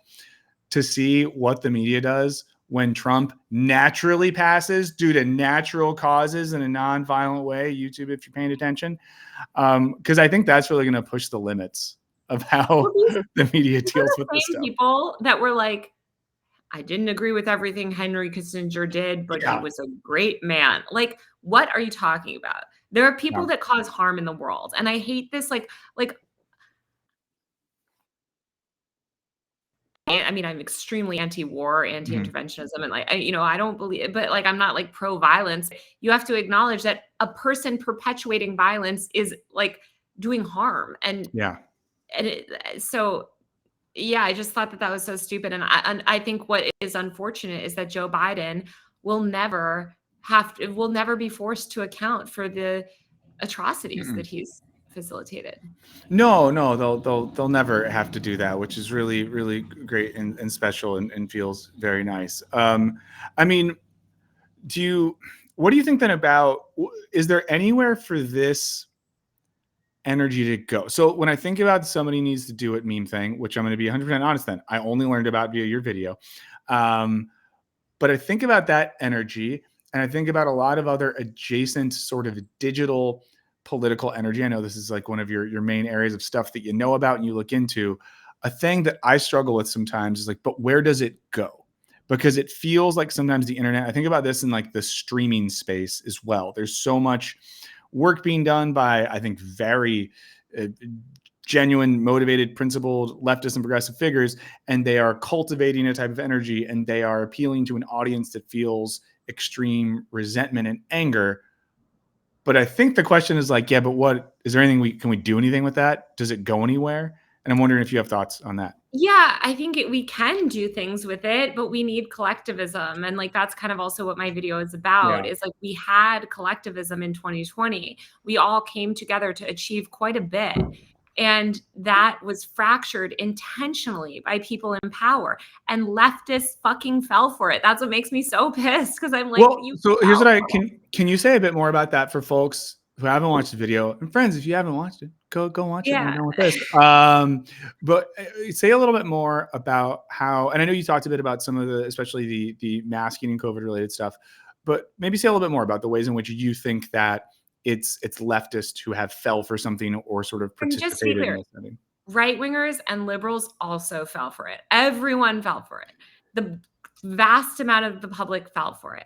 to see what the media does when Trump naturally passes due to natural causes in a non-violent way. YouTube, if you're paying attention, because I think that's really going to push the limits of Well, how the media these are deals the with this same stuff. people that were like, I didn't agree with everything Henry Kissinger did, but he Yeah. was a great man. Like, what are you talking about? There are people Yeah. that cause harm in the world. And I hate this, like I mean, I'm extremely anti-war, Mhm. anti-interventionism, and like, I don't believe, but like, I'm not like pro-violence. You have to acknowledge that a person perpetuating violence is like doing harm, Yeah. so yeah, I just thought that that was so stupid, and I think what is unfortunate is that Joe Biden will never will never be forced to account for the atrocities Mm-mm. that he's facilitated. No, they'll never have to do that, which is really, really great and special and feels very nice. I mean, what do you think then about, is there anywhere for this energy to go? So when I think about somebody needs to do it meme thing, which I'm going to be 100% honest, then I only learned about via your video. But I think about that energy, and I think about a lot of other adjacent sort of digital political energy. I know this is like one of your main areas of stuff that you know about and you look into. A thing that I struggle with sometimes is like, but where does it go? Because it feels like sometimes the internet, I think about this in like the streaming space as well. There's so much work being done by, I think, very uh, genuine, motivated, principled leftist and progressive figures, and they are cultivating a type of energy and they are appealing to an audience that feels extreme resentment and anger. But I think the question is like, yeah, but what is there anything can we do anything with that? Does it go anywhere? And I'm wondering if you have thoughts on that. Yeah, I think we can do things with it, but we need collectivism, and, like, that's kind of also what my video is about, Yeah. is, like, we had collectivism in 2020. We all came together to achieve quite a bit, and that was fractured intentionally by people in power, and leftists fucking fell for it. That's what makes me so pissed because 'cause I'm like, Well, "You so here's what fell I for it." can you say a bit more about that for folks who haven't watched the video? And friends, if you haven't watched it, go watch it when we're Yeah. done with this. But say a little bit more about how, and I know you talked a bit about some of the, especially the masking and COVID related stuff, but maybe say a little bit more about the ways in which you think that it's leftists who have fell for something or sort of And just to be participated in clear, this setting. right-wingers and liberals also fell for it. Everyone fell for it. The vast amount of the public fell for it,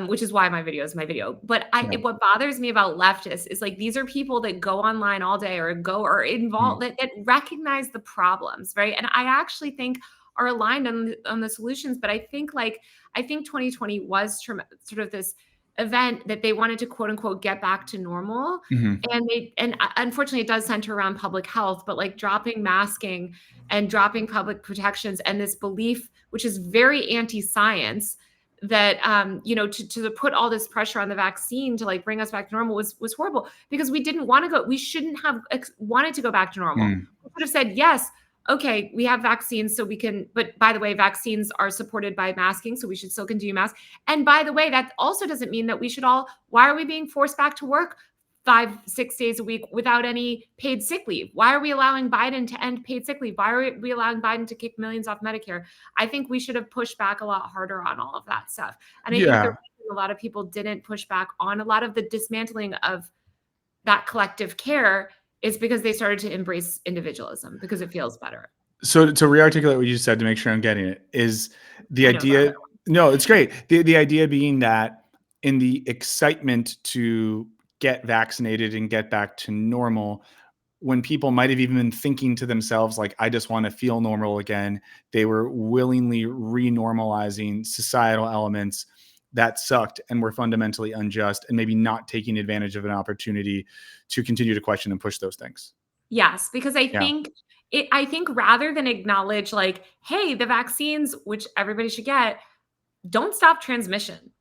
which is why my video is my video. But Yeah. what bothers me about leftists is like these are people that go online all day or go or Mhm. involved that recognize the problems, right? And I actually think are aligned on the solutions. But I think 2020 was sort of this event that they wanted to quote unquote get back to normal, Mhm. and unfortunately it does center around public health, but like dropping masking and dropping public protections and this belief which is very anti-science that to put all this pressure on the vaccine to like bring us back to normal was horrible because we didn't want to go, we shouldn't have wanted to go back to normal. Mhm. We could have said yes, okay, we have vaccines so we can, but by the way, vaccines are supported by masking, so we should still continue mask. And by the way, that also doesn't mean that we should all, why are we being forced back to work 5-6 days a week without any paid sick leave? Why are we allowing Biden to end paid sick leave? Why are we allowing Biden to kick millions off Medicare? I think we should have pushed back a lot harder on all of that stuff. And I think the Yeah. reason a lot of people didn't push back on a lot of the dismantling of that collective care is because they started to embrace individualism because it feels better. So to rearticulate what you said to make sure I'm getting it is the I know the idea. other one. No, it's great. The idea being that in the excitement to get vaccinated and get back to normal, when people might have even been thinking to themselves, like, I just want to feel normal again, they were willingly renormalizing societal elements that sucked and were fundamentally unjust, and maybe not taking advantage of an opportunity to continue to question and push those things. Yes, because Yeah. I think rather than acknowledge like, hey, the vaccines, which everybody should get, don't stop transmission.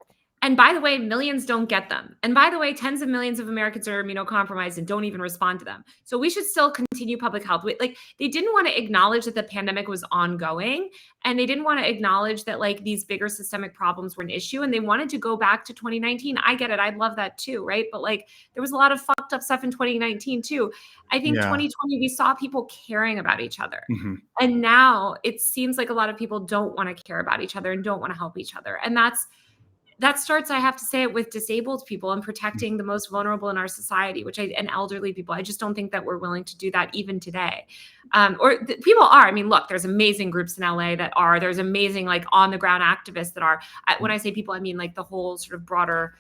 And by the way, millions don't get them. And by the way, tens of millions of Americans are immunocompromised and don't even respond to them. So we should still continue public health. Like they didn't want to acknowledge that the pandemic was ongoing, and they didn't want to acknowledge that like these bigger systemic problems were an issue, and they wanted to go back to 2019. I get it. I'd love that too, right? But like there was a lot of fucked up stuff in 2019 too. I think Yeah. 2020 we saw people caring about each other. Hmm. And now it seems like a lot of people don't want to care about each other and don't want to help each other. And that starts, I have to say it, with disabled people and protecting the most vulnerable in our society, and elderly people. I just don't think that we're willing to do that even today. People are. I mean, look, there's amazing groups in LA that are. There's amazing like on the ground activists that are. When I say people, I mean like the whole sort of broader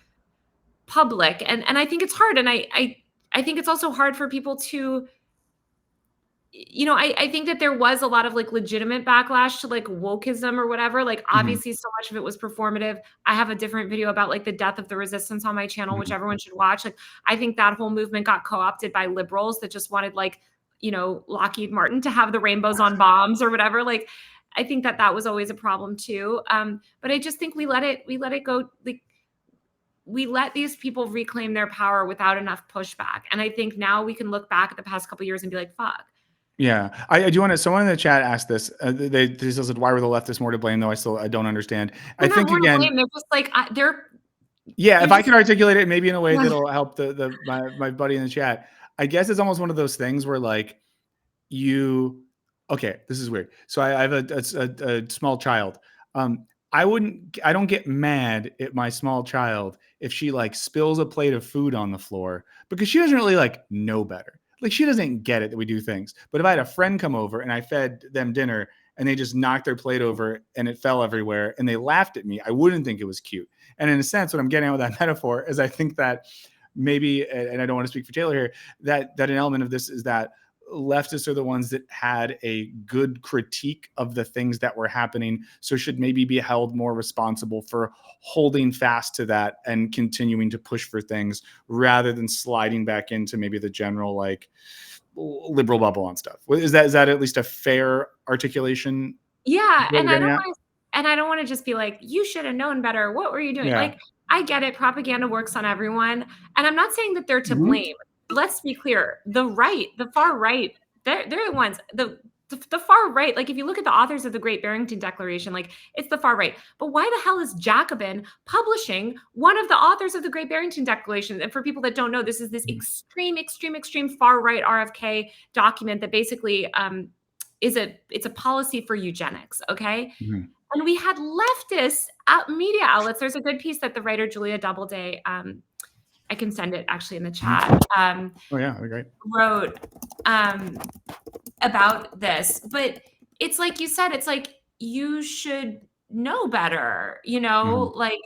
public. And I think it's hard. And I think it's also hard for people to, I think that there was a lot of like legitimate backlash to like wokeism or whatever. Like Hmm. obviously so much of it was performative. I have a different video about like the death of the resistance on my channel, which Hmm. everyone should watch. Like I think that whole movement got co-opted by liberals that just wanted like, Lockheed Martin to have the rainbows on bombs or whatever. Like I think that was always a problem too. But I just think we let it go. Like we let these people reclaim their power without enough pushback. And I think now we can look back at the past couple of years and be like, fuck. Yeah, I do want to. Someone in the chat asked this. They said, "Why were the leftists more to blame?" Though I don't understand. I They're not think more to again, blame. They're just like yeah. they're If I just can articulate it, maybe in a way yeah. that'll help my buddy in the chat. I guess it's almost one of those things where like you. Okay, this is weird. So I have a small child. Um, I don't get mad at my small child if she like spills a plate of food on the floor because she doesn't really like know better. Like she doesn't get it that we do things. But if I had a friend come over and I fed them dinner and they just knocked their plate over and it fell everywhere and they laughed at me, I wouldn't think it was cute. And in a sense, what I'm getting at with that metaphor is I think that maybe, and I don't want to speak for Taylor here, that an element of this is that leftists are the ones that had a good critique of the things that were happening, so should maybe be held more responsible for holding fast to that and continuing to push for things rather than sliding back into maybe the general like liberal bubble on stuff. Is that at least a fair articulation of Yeah, what we're getting at? and I don't wanna just be like, "You should have known better. What were you doing?" Yeah. Like, I get it, propaganda works on everyone, and I'm not saying that they're to Mhm. blame. Let's be clear, the far right, they're the ones the far right, like, if you look at the authors of the Great Barrington Declaration, like, it's the far right. But why the hell is Jacobin publishing one of the authors of the Great Barrington Declaration? And for people that don't know, this is this extreme, extreme, extreme far right RFK document that basically, it's a policy for eugenics, okay? Mhm. And we had leftist media outlets. There's a good piece that the writer Julia Doubleday, I can send it actually in the Mhm. chat, Oh yeah, that'd be great. wrote about this. But it's like you said, it's like you should know better, Mhm. like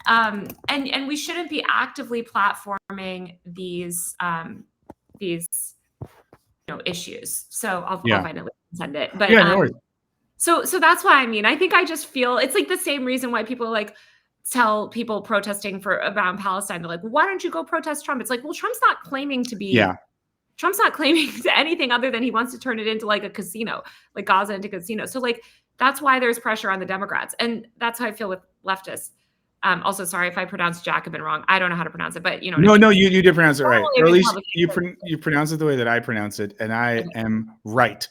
and we shouldn't be actively platforming these issues. So I'll Yeah. find it and send it. But Yeah, no worries. so that's why I mean, I think I just feel it's like the same reason why people like tell people protesting for around Palestine, they're like, well, why don't you go protest Trump? It's like, well, Yeah. Trump's not claiming to anything other than he wants to turn it into like a casino, like Gaza into casino. So like that's why there's pressure on the Democrats. And that's how I feel with leftists. Also, sorry if I pronounced Jacobin wrong. I don't know how to pronounce it, but you know what I No, mean. no, you did pronounce it right, Normally a or at least Republican. you pronounce it the way that I pronounce it, and I Okay. am right.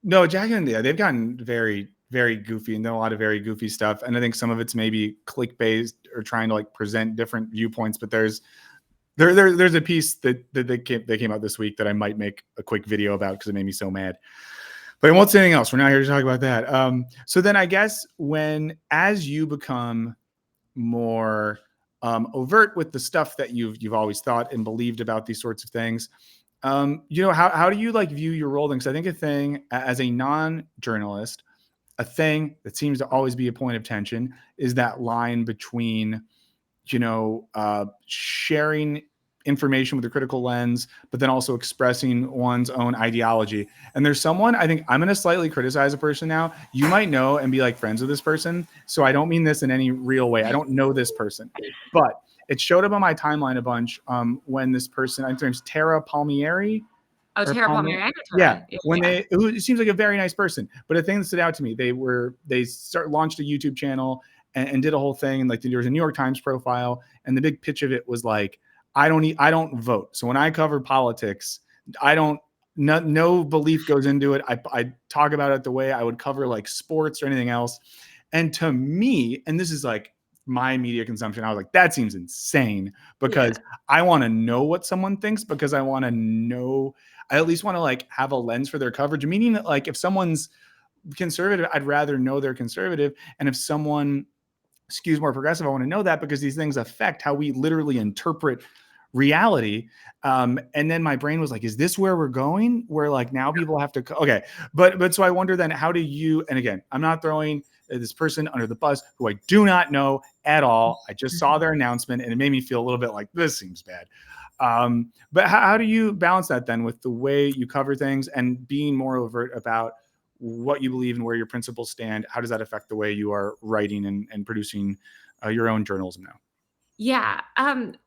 No, Jack and they've gotten very, very goofy and done a lot of very goofy stuff, and I think some of it's maybe clickbait or trying to like present different viewpoints. But there's a piece that they came out this week that I might make a quick video about because it made me so mad. But I won't say anything else. We're not here to talk about that. So then I guess as you become more overt with the stuff that you've always thought and believed about these sorts of things, How do you like view your role? Because I think a thing as a non-journalist, a thing that seems to always be a point of tension is that line between, sharing information with a critical lens, but then also expressing one's own ideology. And there's someone, I think I'm going to slightly criticize a person now. You might know and be like friends with this person. So I don't mean this in any real way. I don't know this person, but it showed up on my timeline a bunch when this person, I think her name's Tara Palmieri. Oh, Or Tara Palmieri. Palmieri. I know Yeah, Tara. Yeah, when yeah. it seems like a very nice person, but a thing that stood out to me, they launched a YouTube channel and did a whole thing, and like there was a New York Times profile, and the big pitch of it was like, I don't vote, so when I cover politics, I don't. No belief goes into it. I talk about it the way I would cover like sports or anything else. And to me, and this is like my media consumption, I was like, that seems insane because I want to know what someone thinks, because I want to know, I at least want to like have a lens for their coverage. Meaning that like if someone's conservative, I'd rather know they're conservative. And if someone skews more progressive, I want to know that, because these things affect how we literally interpret reality. And then my brain was like, is this where we're going? Where like now people have to, okay. But so I wonder then, how do you, and again, I'm not throwing this person under the bus who I do not know at all. I just saw their announcement and it made me feel a little bit like this seems bad. But how do you balance that then with the way you cover things and being more overt about what you believe and where your principles stand? How does that affect the way you are writing and producing your own journalism now? Yeah.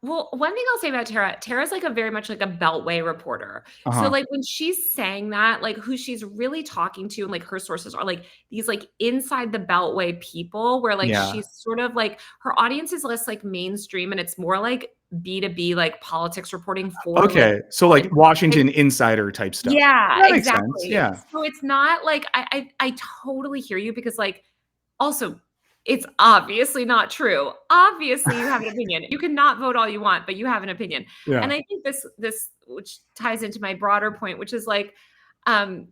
Well, one thing I'll say about Tara's like a very much like a beltway reporter. So Uh-huh. like when she's saying that, like who she's really talking to and like her sources are like these like inside the beltway people where like Yeah. she's sort of like her audience is less like mainstream and it's more like B2B like politics reporting for like Okay. So like Washington Insider type stuff. yeah, That makes sense. exactly. Yeah. So it's not like I totally hear you because like also it's obviously not true. Obviously you have an opinion. You can not vote all you want, but you have an opinion. And Yeah. I think this which ties into my broader point, which is like um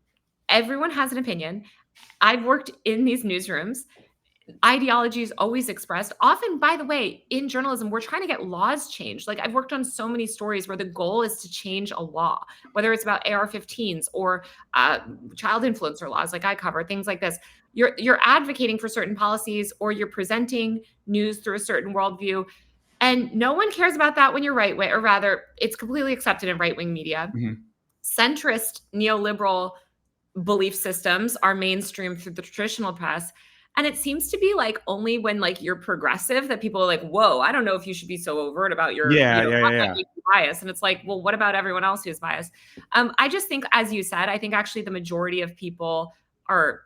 everyone has an opinion. I've worked in these newsrooms. Ideology is always expressed. Often, by the way, in journalism, we're trying to get laws changed. Like I've worked on so many stories where the goal is to change a law, whether it's about AR-15s or child influencer laws, like I cover things like this. You're advocating for certain policies or you're presenting news through a certain worldview, and no one cares about that when you're right wing, or rather, it's completely accepted in right wing media. Mhm. Centrist neoliberal belief systems are mainstream through the traditional press. And it seems to be like only when like you're progressive that people are like, whoa, I don't know if you should be so overt about your, Yeah. Yeah. that Yeah. might Yeah. make you biased. And it's like, well, what about everyone else who's biased? I just think, as you said, I think actually the majority of people are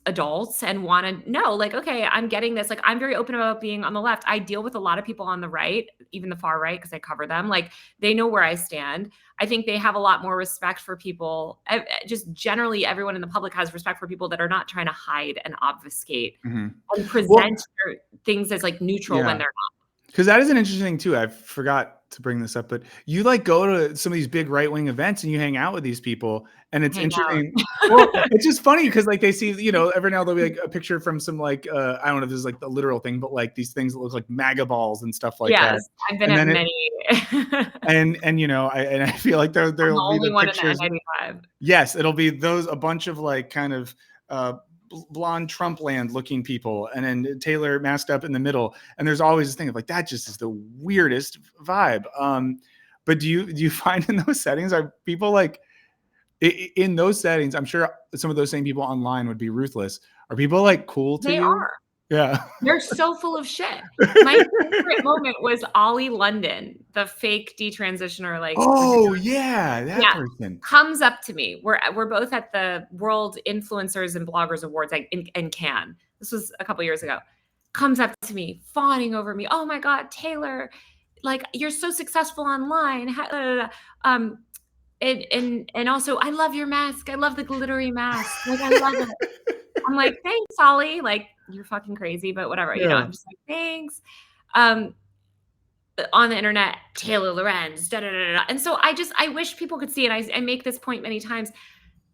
adults and want to know, like, okay, I'm getting this. Like, I'm very open about being on the left. I deal with a lot of people on the right, even the far right, because I cover them. Like, they know where I stand. I think they have a lot more respect for people. Just generally, everyone in the public has respect for people that are not trying to hide and obfuscate Mhm. and Well, present things as like neutral when yeah. they're not. Because that is an interesting thing too. I forgot to bring this up, but you like go to some of these big right wing events and you hang out with these people, and it's Hang out. interesting. Well, it's just funny because like they see, every now and then there'll be like a picture from some like I don't know if this is like the literal thing, but like these things that look like MAGA balls and stuff like that. Yes, I've been And at then many. I feel like I'm there'll the be only the one in the pictures. N95. Yes, it'll be a bunch of like kind of blonde Trump land looking people, and then Taylor masked up in the middle. And there's always this thing of like, that just is the weirdest vibe. But do you find in those settings, are people like in those settings? I'm sure some of those same people online would be ruthless. Are people like cool to They you? are. Yeah. They're so full of shit. My favorite moment was Ollie London, the fake detransitioner, like Oh yeah, that yeah, person. comes up to me. We're both at the World Influencers and Bloggers Awards, like in Cannes. This was a couple years ago. Comes up to me, fawning over me. Oh my God, Taylor, like you're so successful online. Um, and also, I love your mask. I love the glittery mask. Like I love it. I'm like, thanks, Ollie. Like you're fucking crazy, but whatever. Yeah. I'm just like, thanks. Um, on the internet, Taylor Lorenz, da da da da. And so I wish people could see it. I make this point many times.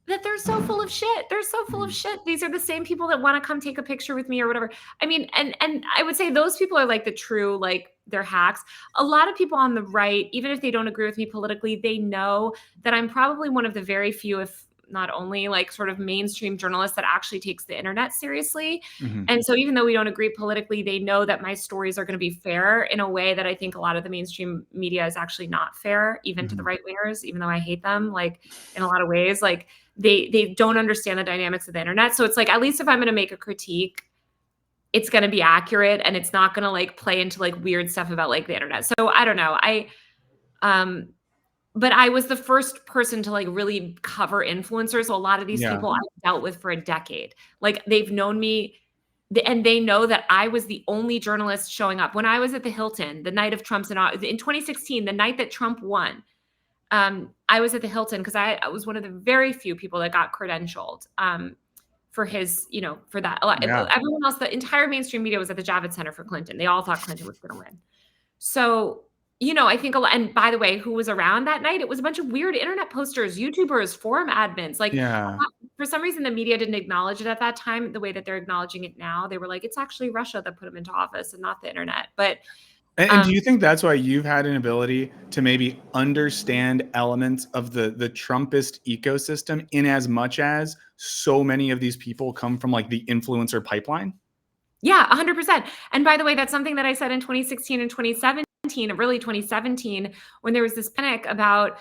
that they're so full of shit. They're so full of Mhm. shit. These are the same people that wanna come take a picture with me or whatever. I mean, and I would say those people are like the true, like, they're hacks. A lot of people on the right, even if they don't agree with me politically, they know that I'm probably one of the very few, if not only, like, sort of mainstream journalists that actually takes the internet seriously. Mhm. And so even though we don't agree politically, they know that my stories are gonna be fair in a way that I think a lot of the mainstream media is actually not fair, even to the Mhm. right wingers, even though I hate them, like, in a lot of ways. Like, they don't understand the dynamics of the internet. So it's like, at least if I'm going to make a critique, it's going to be accurate and it's not going to like play into like weird stuff about like the internet. So I don't know. Um but I was the first person to like really cover influencers. So a lot of these Yeah. people I've dealt with for a decade. Like they've known me and they know that I was the only journalist showing up. When I was at the Hilton, the night of Trump's in 2016, the night that Trump won, I was at the Hilton because I was one of the very few people that got credentialed for his, for that. Yeah. Everyone else, the entire mainstream media was at the Javits Center for Clinton. They all thought Clinton was going to win. So, I think a lot. And by the way, who was around that night? It was a bunch of weird internet posters, YouTubers, forum admins. Like, Yeah. for some reason, the media didn't acknowledge it at that time the way that they're acknowledging it now. They were like, it's actually Russia that put him into office and not the internet. But And do um, you think that's why you've had an ability to maybe understand elements of the Trumpist ecosystem in as much as so many of these people come from like the influencer pipeline? Yeah, 100%. And by the way, that's something that I said in 2016 and 2017, really 2017, when there was this panic about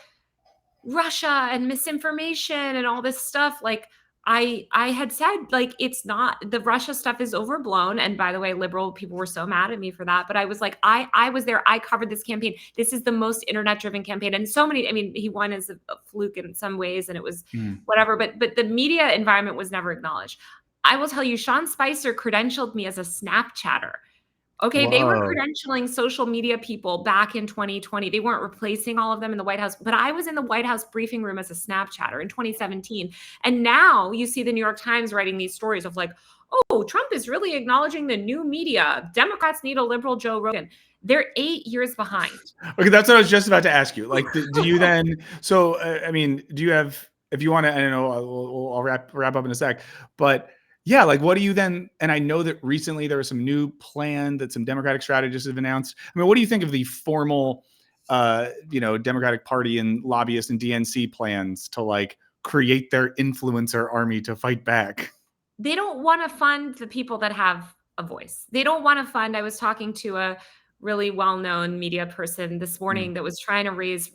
Russia and misinformation and all this stuff. Like I had said, like, it's not, the Russia stuff is overblown. And by the way, liberal people were so mad at me for that. But I was like, I was there. I covered this campaign. This is the most internet driven campaign. And so many, I mean, he won as a fluke in some ways and it was Mm. whatever, but the media environment was never acknowledged. I will tell you, Sean Spicer credentialed me as a Snapchatter. Okay, they were Whoa. credentialing social media people back in 2020. They weren't replacing all of them in the White House, but I was in the White House briefing room as a Snapchatter in 2017. And now you see the New York Times writing these stories of like, oh, Trump is really acknowledging the new media. Democrats need a liberal Joe Rogan. They're 8 years behind. Okay, that's what I was just about to ask you. Like, do you then? So, I mean, do you have? If you want to, I don't know. I'll wrap up in a sec. But yeah, like, what do you then? And I know that recently there was some new plan that some Democratic strategists have announced. I mean, what do you think of the formal, Democratic Party and lobbyists and DNC plans to like create their influencer army to fight back? They don't want to fund the people that have a voice. They don't want to fund. I was talking to a really well-known media person this Mm. morning that was trying to raise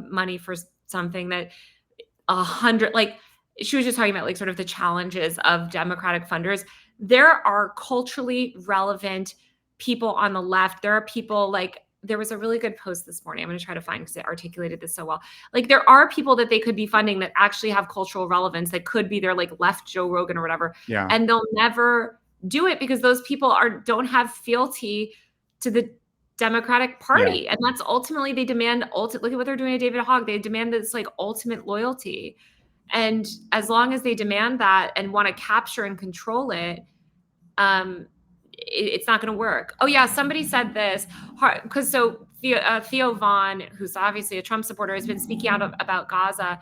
money for something that 100, like, she was just talking about like sort of the challenges of Democratic funders. There are culturally relevant people on the left. There are people like, there was a really good post this morning. I'm going to try to find because it articulated this so well. Like, there are people that they could be funding that actually have cultural relevance that could be their like left Joe Rogan or whatever. Yeah, And they'll never do it because those people don't have fealty to the Democratic yeah, Party. And that's ultimately, they demand look at what they're doing to David Hogg. They demand this like ultimate loyalty. And as long as they demand that and want to capture and control it, um, it's not going to work. Oh yeah, somebody said this because Theo Vaughn, who's obviously a Trump supporter, has been speaking out about Gaza.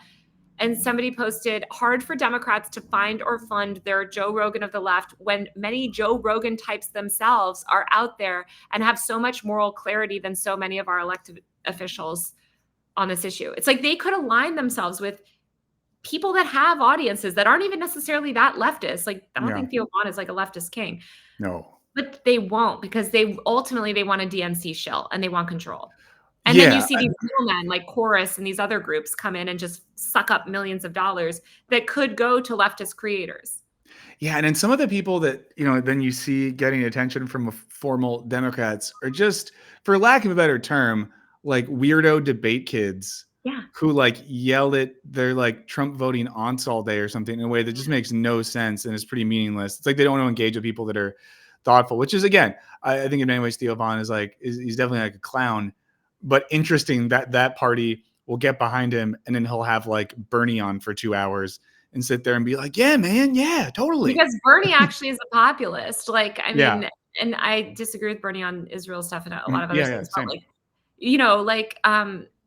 And somebody posted, hard for Democrats to find or fund their Joe Rogan of the left when many Joe Rogan types themselves are out there and have so much moral clarity than so many of our elected officials on this issue. It's like they could align themselves with people that have audiences that aren't even necessarily that leftist. Like, I don't yeah. think Theo Vaughn is like a leftist king, No. but they won't because they ultimately they want a DNC shill and they want control. And then you Yeah. see these middlemen like Chorus and these other groups come in and just suck up millions of dollars that could go to leftist creators. Yeah, and then some of the people that, then you see getting attention from formal Democrats are just, for lack of a better term, like weirdo debate kids Yeah. who like yell at their like Trump voting aunts all day or something in a way that just makes no sense and is pretty meaningless. It's like they don't want to engage with people that are thoughtful, which is again, I think in many ways Theo Vaughn he's definitely like a clown, but interesting that that party will get behind him and then he'll have like Bernie on for 2 hours and sit there and be like, yeah, man, yeah, totally. Because Bernie actually is a populist. Like, I Yeah. mean, and I disagree with Bernie on Israel stuff and a lot Mhm. of other Yeah, yeah, things, but same. like, like,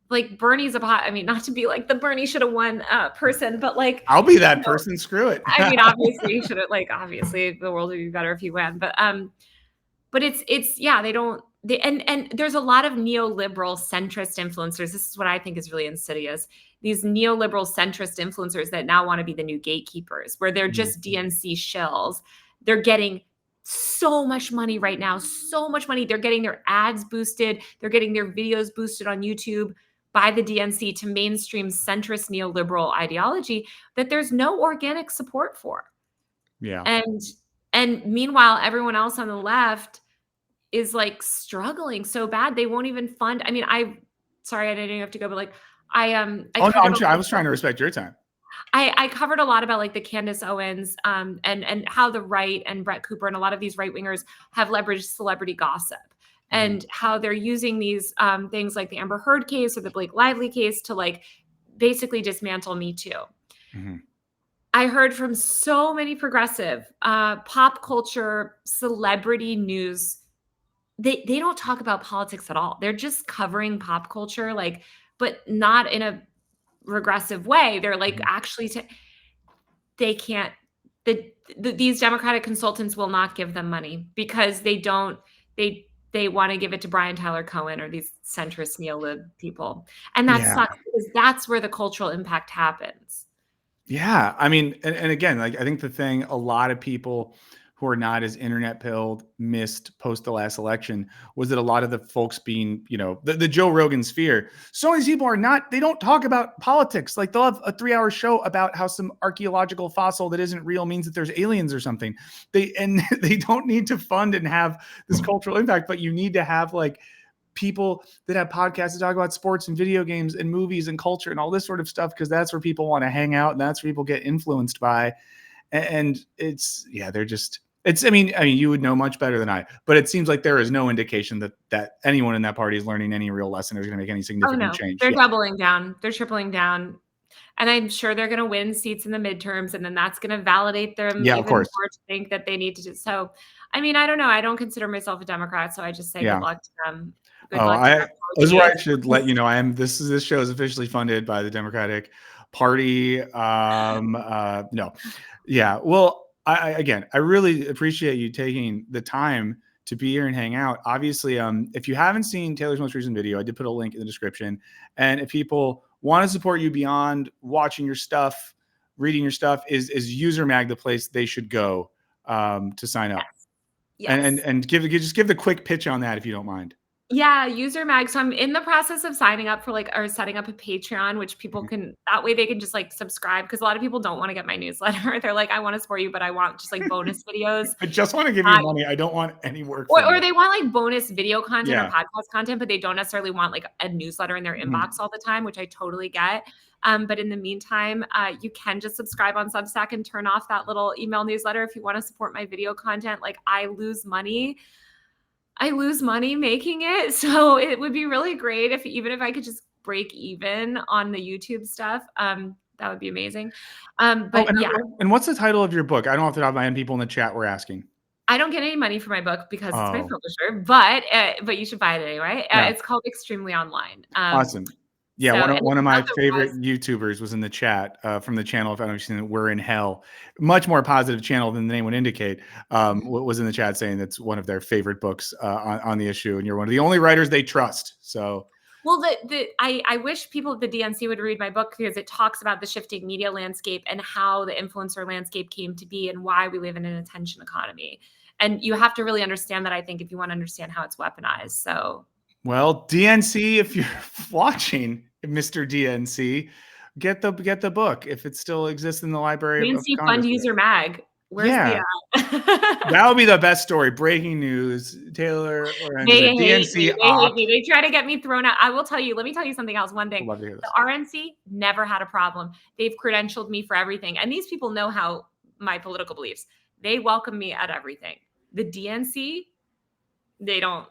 like Bernie's I mean, not to be like the Bernie should have won person, but like, I'll be that person. Screw it. I mean, obviously he should have, like, obviously the world would be better if he won. But it's yeah, and there's a lot of neoliberal centrist influencers. This is what I think is really insidious. These neoliberal centrist influencers that now want to be the new gatekeepers, where they're just DNC shills. They're getting so much money right now, so much money. They're getting their ads boosted. They're getting their videos boosted on YouTube by the DNC to mainstream centrist neoliberal ideology that there's no organic support for. Yeah. And meanwhile, everyone else on the left is like struggling so bad they won't even fund. I mean, sorry, I didn't have to go, but like I was trying to respect your time. I covered a lot about like the Candace Owens and how the right and Brett Cooper and a lot of these right wingers have leveraged celebrity gossip and how they're using these things like the Amber Heard case or the Blake Lively case to like basically dismantle Me Too. I heard from so many progressive pop culture celebrity news. They don't talk about politics at all. They're just covering pop culture, like, but not in a regressive way. They're like actually they can't. These Democratic consultants will not give them money because they don't. They want to give it to Brian Tyler Cohen or these centrist neo-lib people, and that sucks because that's where the cultural impact happens. Yeah. I mean, and again, like I think the thing a lot of people who are not as internet pilled missed post the last election was that a lot of the folks being, the Joe Rogan sphere, so many people they don't talk about politics. Like they'll have a 3-hour show about how some archaeological fossil that isn't real means that there's aliens or something. They don't need to fund and have this cultural impact, but you need to have like people that have podcasts to talk about sports and video games and movies and culture and all this sort of stuff, because that's where people want to hang out and that's where people get influenced by. And I mean, you would know much better than I, but it seems like there is no indication that anyone in that party is learning any real lesson or is going to make any significant change. They're doubling down. They're tripling down. And I'm sure they're going to win seats in the midterms, and then that's going to validate them even more to think that they need to do. So, I mean, I don't know. I don't consider myself a Democrat, so I just say good luck to them. This is where I should let you know. This show is officially funded by the Democratic Party. No. Yeah. Well, I really appreciate you taking the time to be here and hang out. Obviously, if you haven't seen Taylor's most recent video, I did put a link in the description. And if people want to support you beyond watching your stuff, reading your stuff, is UserMag the place they should go to sign up? Yes. And just give the quick pitch on that if you don't mind. Yeah, UserMag. So I'm in the process of signing up for or setting up a Patreon, which people can, that way they can just like subscribe. Because a lot of people don't want to get my newsletter. They're like, I want to support you, but I want just like bonus videos. I just want to give you money. I don't want any work. Or they want like bonus video content or podcast content, but they don't necessarily want like a newsletter in their inbox all the time, which I totally get. But in the meantime, you can just subscribe on Substack and turn off that little email newsletter if you want to support my video content. Like I lose money making it. So it would be really great even if I could just break even on the YouTube stuff. That would be amazing. And what's the title of your book? I don't have to have my own people in the chat were asking. I don't get any money for my book because it's my publisher, but you should buy it anyway. It's called Extremely Online. Awesome. Yeah, so, one of my favorite YouTubers was in the chat from the channel. If I don't know, We're in Hell, much more positive channel than the name would indicate. Was in the chat saying that's one of their favorite books on the issue, and you're one of the only writers they trust. So, well, I wish people at the DNC would read my book because it talks about the shifting media landscape and how the influencer landscape came to be and why we live in an attention economy. And you have to really understand that, I think, if you want to understand how it's weaponized. So. Well, DNC, if you're watching, Mr. DNC, get the book if it still exists in the library. DNC fund UserMag. Where's the that would be the best story. Breaking news. Taylor Lorenz, they hate me. They try to get me thrown out. I will tell you. Let me tell you something else. One thing. The RNC never had a problem. They've credentialed me for everything, and these people know how my political beliefs. They welcome me at everything. The DNC, they don't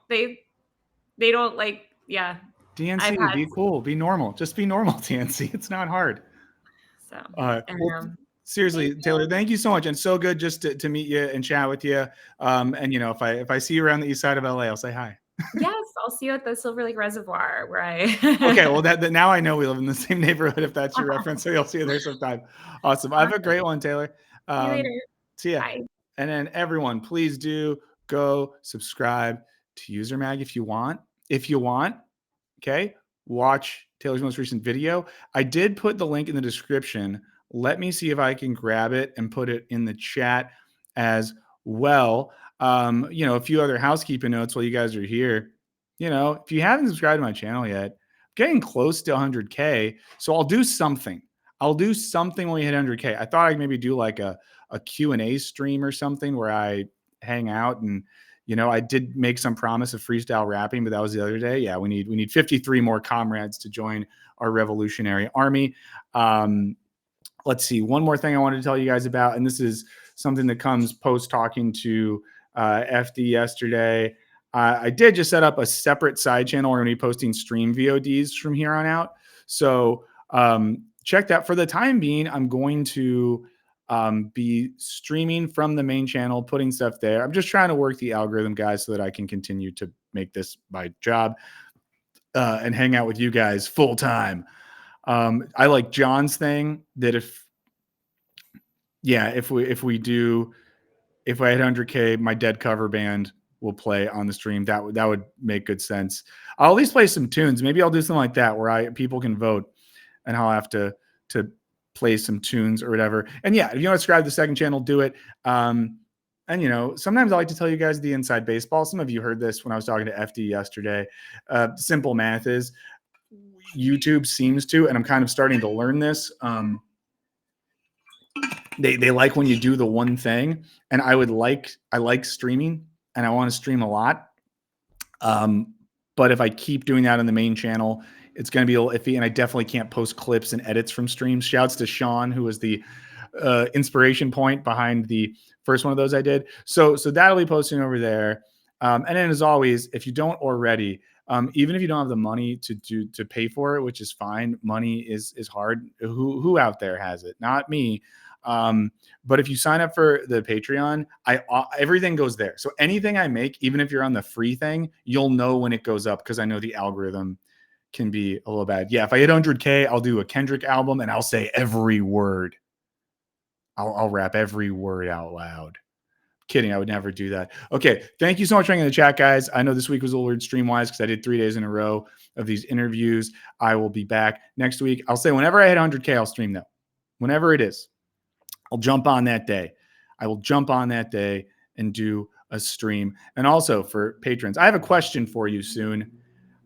like. Yeah. DNC, be cool, be normal. Just be normal, DNC. It's not hard. So, seriously, Taylor, thank you so much. And so good just to meet you and chat with you. And if I see you around the east side of LA, I'll say hi. Yes, I'll see you at the Silver Lake Reservoir where Okay, well, I that now I know we live in the same neighborhood, if that's your reference, so you'll see you there sometime. Awesome. Have a Awesome. great one, Taylor. See you later. See ya. Bye. And then everyone, please do go subscribe to User Mag if you want. If you want, okay, watch Taylor's most recent video. I did put the link in the description. Let me see if I can grab it and put it in the chat as well. A few other housekeeping notes while you guys are here. If you haven't subscribed to my channel yet, I'm getting close to 100K. So I'll do something. I'll do something when we hit 100K. I thought I'd maybe do like a Q&A stream or something where I hang out and I did make some promise of freestyle rapping, but that was the other day. Yeah, we need 53 more comrades to join our revolutionary army. Let's see. One more thing I wanted to tell you guys about, and this is something that comes post talking to FD yesterday. I did just set up a separate side channel. We're going to be posting stream VODs from here on out. So check that. For the time being, I'm going to be streaming from the main channel, putting stuff there. I'm just trying to work the algorithm, guys, so that I can continue to make this my job and hang out with you guys full time. I like John's thing that if I hit 100K, my Dead cover band will play on the stream. That would make good sense. I'll at least play some tunes. Maybe I'll do something like that where people can vote, and I'll have to play some tunes or whatever. And yeah, if you want to subscribe to the second channel, do it. And sometimes I like to tell you guys the inside baseball. Some of you heard this when I was talking to FD yesterday. Simple math is YouTube seems to, and I'm kind of starting to learn this. They like when you do the one thing, and I like streaming, and I want to stream a lot. But if I keep doing that on the main channel, it's going to be a little iffy, and I definitely can't post clips and edits from streams. Shouts to Sean, who was the inspiration point behind the first one of those I did. So that'll be posting over there. And then, as always, if you don't already, even if you don't have the money to pay for it, which is fine, money is hard. Who out there has it? Not me. But if you sign up for the Patreon, everything goes there. So anything I make, even if you're on the free thing, you'll know when it goes up because I know the algorithm can be a little bad. Yeah, if I hit 100K, I'll do a Kendrick album and I'll say every word. I'll rap every word out loud. Kidding, I would never do that. Okay, thank you so much for hanging in the chat, guys. I know this week was a little weird stream-wise because I did 3 days in a row of these interviews. I will be back next week. I'll say whenever I hit 100K, I'll stream though. Whenever it is, I'll jump on that day. I will jump on that day and do a stream. And also for patrons, I have a question for you soon.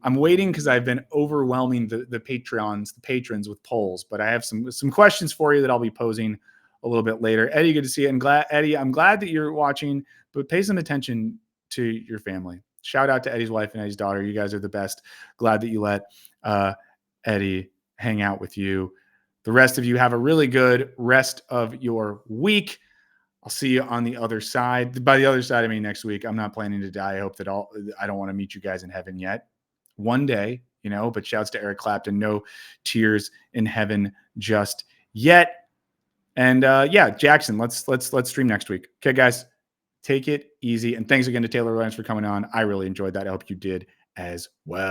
I'm waiting because I've been overwhelming the patrons with polls, but I have some questions for you that I'll be posing a little bit later. Eddie, good to see you. Eddie, I'm glad that you're watching, but pay some attention to your family. Shout out to Eddie's wife and Eddie's daughter. You guys are the best. Glad that you let Eddie hang out with you. The rest of you have a really good rest of your week. I'll see you on the other side. By the other side, I mean next week. I'm not planning to die. I hope that I don't want to meet you guys in heaven yet. One day, but shouts to Eric Clapton. No tears in heaven just yet. And Jackson, let's stream next week. Okay, guys, take it easy. And thanks again to Taylor Lorenz for coming on. I really enjoyed that. I hope you did as well.